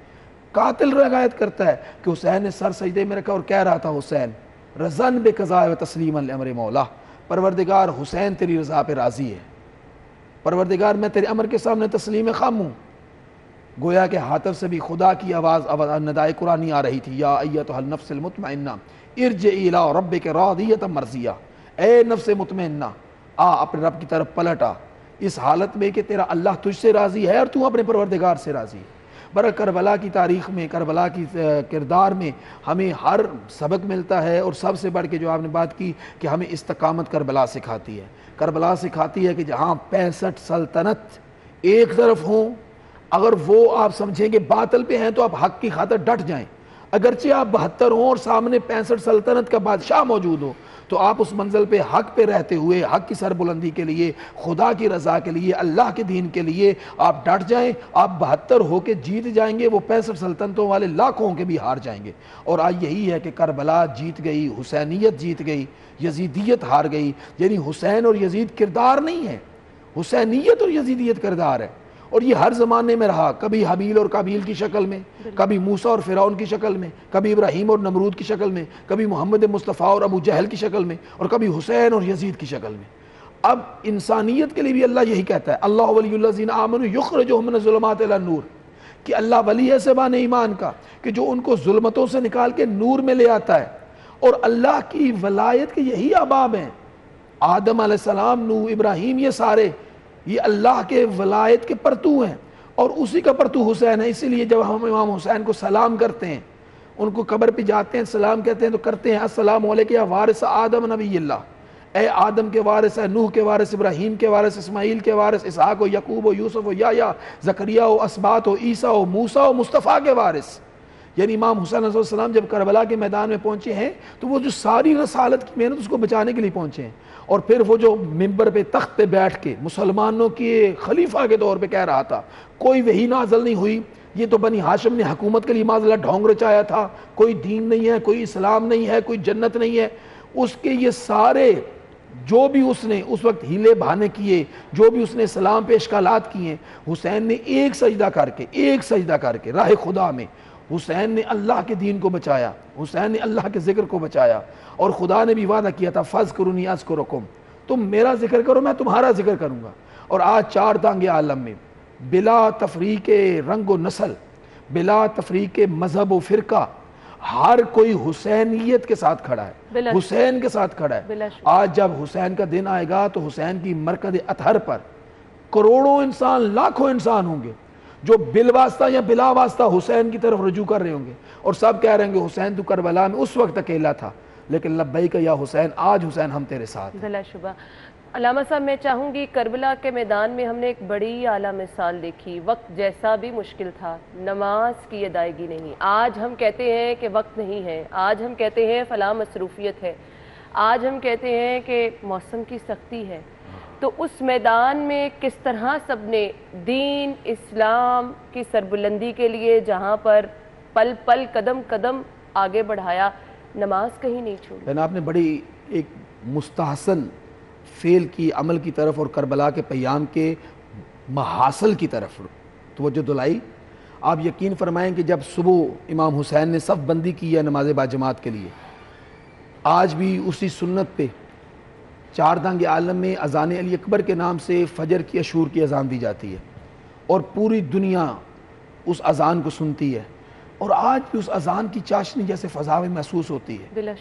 कातिल रवायत करता है कि हुसैन ने सर सजदे में रखा और कह रहा था हुसैन रज़न बे क़ज़ा व तस्लीम अमर मौला, परवरदिगार हुसैन तेरी रज़ा पे राज़ी है, परवरदिगार मैं तेरे अमर के सामने तस्लीम खाम हूँ। गोया के हाथर से भी खुदा की आवाज़ नदाए कुरानी आ रही थी, या अय्यतुहल नफ्सुल मुतमइन्ना इरजिई इला रब्बिक रादियतम मर्ज़िया, ए नफ्स मुतमइन्ना आ अपने रब की तरफ पलट आ, इस हालत में कि तेरा अल्लाह तुझसे राज़ी है और तू अपने परवरदिगार से राज़ी है। बर करबला की तारीख़ में, करबला की किरदार में हमें हर सबक मिलता है। और सबसे बढ़ के जो आपने बात की कि हमें इस्तकामत करबला सिखाती है, करबला सिखाती है कि जहाँ 65 सल्तनत एक तरफ हों, अगर वो आप समझेंगे बातिल पे हैं तो आप हक की खातिर डट जाएं, अगरचे आप 72 हों और सामने 65 सल्तनत का बादशाह मौजूद हो, तो आप उस मंजिल पे हक पे रहते हुए हक की सरबुलंदी के लिए, खुदा की रज़ा के लिए, अल्लाह के दीन के लिए आप डट जाएं। आप 72 होके जीत जाएंगे, वो 65 सल्तनतों वाले लाखों के भी हार जाएंगे। और आज यही है कि करबला जीत गई, हुसैनियत जीत गई, यजीदियत हार गई। यानी हुसैन और यजीद किरदार नहीं है, हुसैनियत और यजीदियत किरदार है। और ये हर ज़माने में रहा, कभी हबील और काबील की शक्ल में, कभी मूसा और फ़िरौन की शक्ल में, कभी इब्राहीम और नमरूद की शक्ल में, कभी मोहम्मद मुस्तफ़ा और अबू जहल की शक्ल में, और कभी हुसैन और यजीद की शक्ल में। अब इंसानियत के लिए भी अल्लाह यही कहता है, अल्लाह वलियुल्लज़ीना आमनू युख़रिजुहुम मिनज़्ज़ुलुमाति इला नूर, कि अल्लाह वली है सेबान ईमान का, कि जो उनको जुल्मतों से निकाल के नूर में ले आता है। और अल्लाह की वलायत के यही अहबाब हैं, आदम अलैहिस्सलाम, नूह, इब्राहीम, ये सारे ये अल्लाह के वलायत के परतू हैं, और उसी का परतू हुसैन है। इसीलिए जब हम इमाम हुसैन को सलाम करते हैं, उनको कब्र पे जाते हैं, सलाम कहते हैं, तो करते हैं अस्सलामु अलैका या वारिस आदम नबील्लाह, ए आदम के वारिस, है नूह के वारिस, इब्राहीम के वारिस, इस्माइल के वारिस, इसहाक हो, यकूब हो, यूसुफ हो, या ज़करिया हो, असबात हो, ईसा हो, मूसा हो, मुस्तफ़ा के वारिस। यानी इमाम हुसैन अलैहिस्सलाम जब करबला के मैदान में पहुंचे हैं, तो वो जो सारी रसालत की मेहनत उसको बचाने के लिए पहुंचे हैं। और फिर वो जो मिंबर पे तख्त पे बैठ के मुसलमानों के खलीफा के तौर पे कह रहा था, कोई वही नाजल नहीं हुई, ये तो बनी हाशिम ने हुकूमत के लिए माज़ला ढोंग रचाया था, कोई दीन नहीं है, कोई इस्लाम नहीं है, कोई जन्नत नहीं है। उसके ये सारे जो भी उसने उस वक्त हीले बहाने किए, जो भी उसने इस्लाम पे इश्कालात किए, हुसैन ने एक सजदा करके राह खुदा में हुसैन ने अल्लाह के दीन को बचाया, हुसैन ने अल्लाह के जिक्र को बचाया। और खुदा ने भी वादा किया था, फ़ज़्कुरूनी अज़्कुरुकुम, तुम मेरा जिक्र करो मैं तुम्हारा जिक्र करूँगा। और आज चार तांगे आलम में बिला तफरीक रंग व नस्ल, बिला तफरीक मजहब व फ़िरका, हर कोई हुसैनियत के साथ खड़ा है, हुसैन के साथ खड़ा है। आज जब हुसैन का दिन आएगा तो हुसैन की मरकज़ अतहर पर करोड़ों इंसान, लाखों इंसान होंगे जो बिलवास्ता या बिला वास्ता हुसैन की तरफ रुजू कर रहे होंगे, और सब कह रहे होंगे हुसैन तू करबला में उस वक्त अकेला था, लेकिन लब्बैक या हुसैन, आज हुसैन हम तेरे साथ। बिलाशुबा अल्लामा साहब, मैं चाहूँगी करबला के मैदान में हमने एक बड़ी आला मिसाल देखी। वक्त जैसा भी मुश्किल था, नमाज की अदायगी नहीं। आज हम कहते हैं कि वक्त नहीं है, आज हम कहते हैं फ़लाँ मसरूफियत है, आज हम कहते हैं कि मौसम की सख्ती है। तो उस मैदान में किस तरह सबने दीन इस्लाम की सरबुलंदी के लिए जहाँ पर पल पल कदम कदम आगे बढ़ाया, नमाज कहीं नहीं छोड़ी। आपने बड़ी एक मुस्तहसन फेल की अमल की तरफ और करबला के पैगाम के महासल की तरफ तवज्जो दिलाई। आप यकीन फरमाएं कि जब सुबह इमाम हुसैन ने सफ़ बंदी की है नमाज बाजमात के लिए, आज भी उसी सुन्नत पे चार दांगे आलम में अज़ान अली अकबर के नाम से फ़जर की अशूर की अज़ान दी जाती है, और पूरी दुनिया उस अज़ान को सुनती है। और आज भी उस अज़ान की चाशनी जैसे फ़ज़ा में महसूस होती है।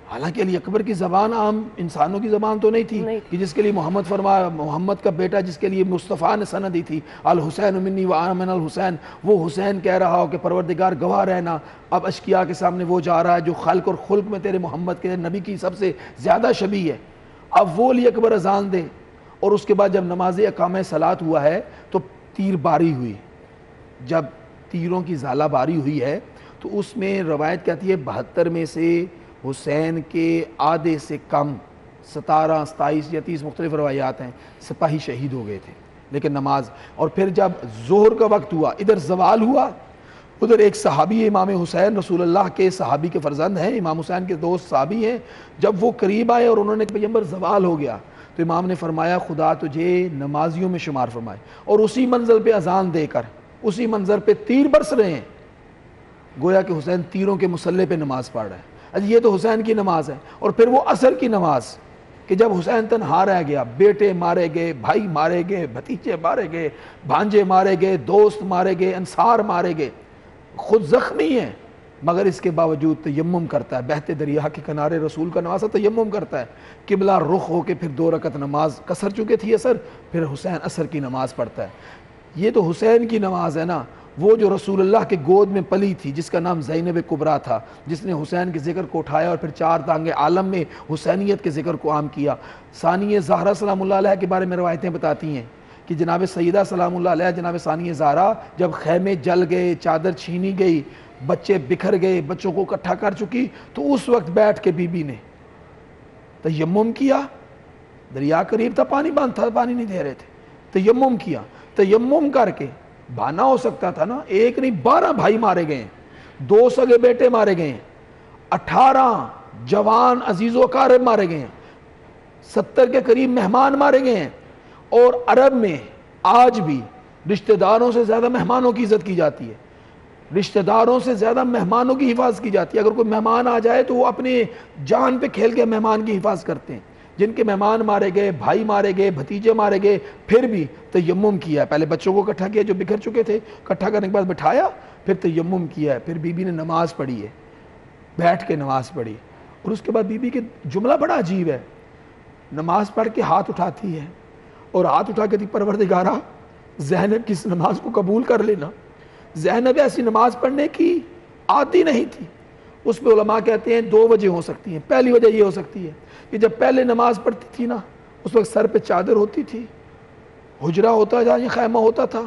हालांकि अली अकबर की ज़बान आम इंसानों की ज़बान तो नहीं थी कि जिसके लिए मोहम्मद फरमाया, मोहम्मद का बेटा जिसके लिए मुस्तफ़ा ने सनद दी थी, अल हुसैन मिन्नी व आना मिनल हुसैन, वो हुसैन कह रहा हो कि परवरदिगार गवाह रहना, अब अशकिया के सामने वो जा रहा है जो खल्क और खुल्क में तेरे मोहम्मद के नबी की सबसे ज़्यादा शबी है। अब वो अली अकबर अजान दे, और उसके बाद जब नमाज अकाम सलात हुआ है तो तीर बारी हुई, जब तीरों की ज़ाला बारी हुई है तो उसमें रवायत कहती है 72 में से हुसैन के आधे से कम 17, 27 या 30 मुख्तलिफ रवायात हैं, सिपाही शहीद हो गए थे। लेकिन नमाज, और फिर जब ज़ोहर का वक्त हुआ, इधर जवाल हुआ, उधर एक सहाबी इमाम हुसैन रसूलुल्लाह के सहाबी के फर्जंद हैं, इमाम हुसैन के दोस्त सहाबी हैं, जब वो करीब आए और उन्होंने पैगंबर जवाल हो गया तो इमाम ने फरमाया खुदा तुझे नमाजियों में शुमार फरमाए। और उसी मंजिल पे अजान देकर उसी मंजर पे तीर बरस रहे हैं, गोया कि हुसैन तीरों के मुसल्ले पे नमाज पढ़ रहा है। अजी ये तो हुसैन की नमाज है। और फिर वो असर की नमाज कि जब हुसैन तन्हा रह गया, बेटे मारे गए, भाई मारे गए, भतीजे मारे गए, भांजे मारे गए, दोस्त मारे गए, अंसार मारे गए, खुद जख्मी है मगर इसके बावजूद तयम्मुम करता है, बहते दरिया के किनारे रसूल का नवासा तयम्मुम करता है, किबला रुख होके फिर 2 रकत नमाज कसर चुके थी असर, फिर हुसैन असर की नमाज पढ़ता है। ये तो हुसैन की नमाज है ना, वो जो रसूलुल्लाह के गोद में पली थी, जिसका नाम ज़ैनब कुबरा था, जिसने हुसैन के ज़िक्र को उठाया और फिर चार तांगे आलम में हुसैनियत के ज़िक्र को आम किया। सानिया ज़हरा सलामुल्लाह अलैहा के बारे में रवायतें बताती हैं कि जनाब सैयदा सलामुल्लाह अलैहा, जनाब सानिया ज़हरा जब खैमे जल गए, चादर छीनी गई, बच्चे बिखर गए, बच्चों को इकट्ठा कर चुकी, तो उस वक्त बैठ के बीबी ने तयम्मुम किया। दरिया करीब था, पानी बंद था, पानी नहीं दे रहे थे, तयम्मुम किया। तयम्मुम करके बहाना हो सकता था ना, एक नहीं 12 भाई मारे गए, 2 सगे बेटे मारे गए, 18 जवान अजीज़ो अकारब मारे गए, 70 के करीब मेहमान मारे गए हैं। और अरब में आज भी रिश्तेदारों से ज़्यादा मेहमानों की इज़्ज़त की जाती है, रिश्तेदारों से ज़्यादा मेहमानों की हिफाजत की जाती है। अगर कोई मेहमान आ जाए तो वो अपने जान पे खेल के मेहमान की हिफाजत करते हैं। जिनके मेहमान मारे गए, भाई मारे गए, भतीजे मारे गए, फिर भी तयम्मुम किया। पहले बच्चों को इकट्ठा किया जो बिखर चुके थे, इकट्ठा करने के बाद बिठाया, फिर तयम्मुम किया है, फिर बीबी ने नमाज पढ़ी है, बैठ के नमाज पढ़ी। और उसके बाद बीबी के जुमला बड़ा अजीब है, नमाज पढ़ के हाथ उठाती है और हाथ उठा के परवरदिगारा ज़ैनब की इस नमाज को कबूल कर लेना। ज़ैनब ऐसी नमाज पढ़ने की आदी नहीं थी। उस पर उलमा कहते हैं दो वजह हो सकती हैं। पहली वजह ये हो सकती है कि जब पहले नमाज पढ़ती थी ना, उस वक्त सर पे चादर होती थी, हुजरा होता जहाँ खैमा होता था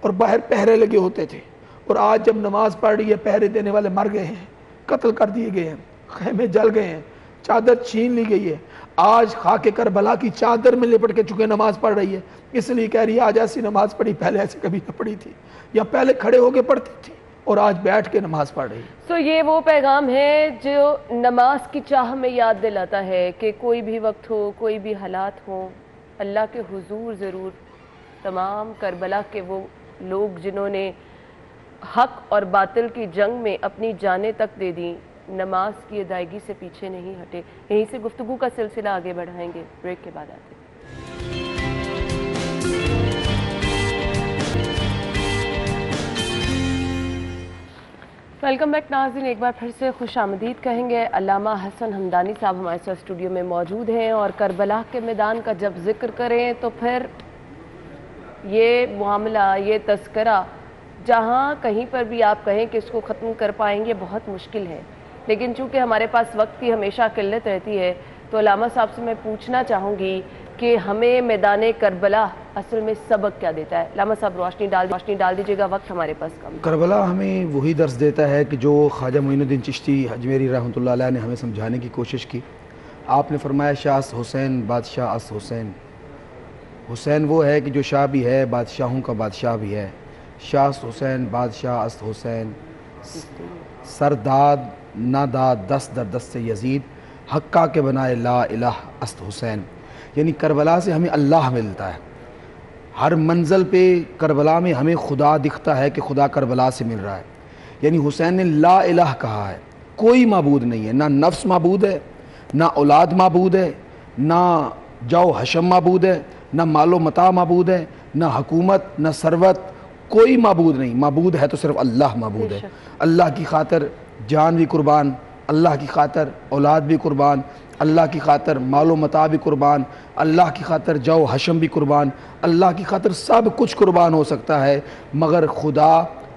और बाहर पहरे लगे होते थे। और आज जब नमाज पढ़ रही है, पहरे देने वाले मर गए हैं, कत्ल कर दिए गए हैं, खैमे जल गए हैं, चादर छीन ली गई है। आज खाके करबला की चादर में लिपट के चुके नमाज पढ़ रही है, इसलिए कह रही है आज ऐसी नमाज पढ़ी, पहले ऐसे कभी न पढ़ी थी, या पहले खड़े होके पढ़ती थी और आज बैठ के नमाज पढ़ रही है। तो ये वो पैगाम है जो नमाज की चाह में याद दिलाता है कि कोई भी वक्त हो, कोई भी हालात हो, अल्लाह के हुजूर ज़रूर तमाम करबला के वो लोग जिन्होंने हक और बातिल की जंग में अपनी जानें तक दे दी, नमाज की अदायगी से पीछे नहीं हटे। यहीं से गुफ्तगू का सिलसिला आगे बढ़ाएंगे, ब्रेक के बाद आते हैं। वेलकम बैक नाज़रीन, एक बार फिर से खुश आमदीद कहेंगे। अल्लामा हसन हमदानी साहब हमारे साथ स्टूडियो में मौजूद हैं और करबला के मैदान का जब जिक्र करें तो फिर ये मामला, ये तस्करा, जहाँ कहीं पर भी आप कहें कि इसको ख़त्म कर पाएंगे बहुत मुश्किल है, लेकिन चूँकि हमारे पास वक्त की हमेशा किल्लत रहती है, तो अल्लामा साहब से मैं पूछना चाहूँगी कि हमें मैदान करबला असल में सबक क्या देता है। अल्लामा साहब रोशनी डाल दीजिएगा, वक्त हमारे पास कम। करबला हमें वही दर्स देता है कि जो ख्वाजा मोइनुद्दीन चिश्ती अजमेरी रहमतुल्लाह अलैह ने हमें समझाने की कोशिश की। आपने फरमाया शाह हुसैन बादशाह अस हुसैन। हुसैन वो है कि जो शाह भी है, बादशाहों का बादशाह भी है। शाह हुसैन बादशाह अस हुसैन, सरदाद नादाद दस दर दस से यजीद, हक्का के बनाए ला इलाह अस्त हुसैन। यानी करबला से हमें अल्लाह मिलता है। हर मंजिल पे करबला में हमें खुदा दिखता है कि खुदा करबला से मिल रहा है। यानी हुसैन ने ला इलाह कहा है, कोई माबूद नहीं है, ना नफ्स माबूद है, ना औलाद माबूद है, ना जाओ हशम माबूद है, ना मालो मता माबूद है, ना हुकूमत, ना सरवत, कोई माबूद नहीं। माबूद है तो सिर्फ अल्लाह माबूद है। अल्लाह की खातर जान भी कुर्बान, अल्लाह की खातर औलाद भी कुर्बान, अल्लाह की खातर मालो मता भी कुर्बान, अल्लाह की खातर जाओ हशम भी कुर्बान, अल्लाह की खातर सब कुछ कुर्बान हो सकता है, मगर खुदा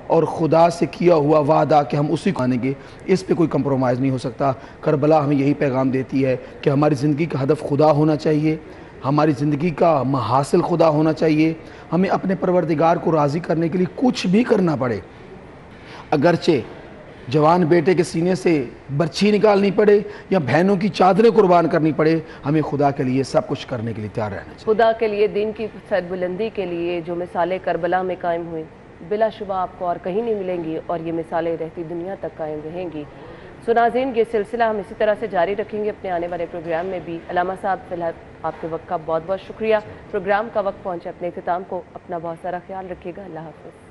और खुदा से किया हुआ वादा कि हम उसी को मानेंगे, इस पे कोई कंप्रोमाइज़ नहीं हो सकता। करबला हमें यही पैगाम देती है कि हमारी ज़िंदगी का हदफ खुदा होना चाहिए, हमारी ज़िंदगी का महासिल खुदा होना चाहिए। हमें अपने परवरदिगार को राज़ी करने के लिए कुछ भी करना पड़े, अगरचे जवान बेटे के सीने से बर्छी निकालनी पड़े या बहनों की चादरें कुर्बान करनी पड़े, हमें खुदा के लिए सब कुछ करने के लिए तैयार रहना चाहिए। खुदा के लिए, दिन की सरबुलंदी के लिए जो मिसालें करबला में कायम हुई, बिलाशुबा आपको और कहीं नहीं मिलेंगी और ये मिसालें रहती दुनिया तक कायम रहेंगी। सो नाज़रीन, ये सिलसिला हम इसी तरह से जारी रखेंगे अपने आने वाले प्रोग्राम में भी। अल्लामा साहब फिलहाल आपके वक्त का बहुत बहुत शुक्रिया। प्रोग्राम का वक्त पहुँचे अपने इख्तिताम को, अपना बहुत सारा ख्याल रखिएगा। अल्लाह हाफ़िज़।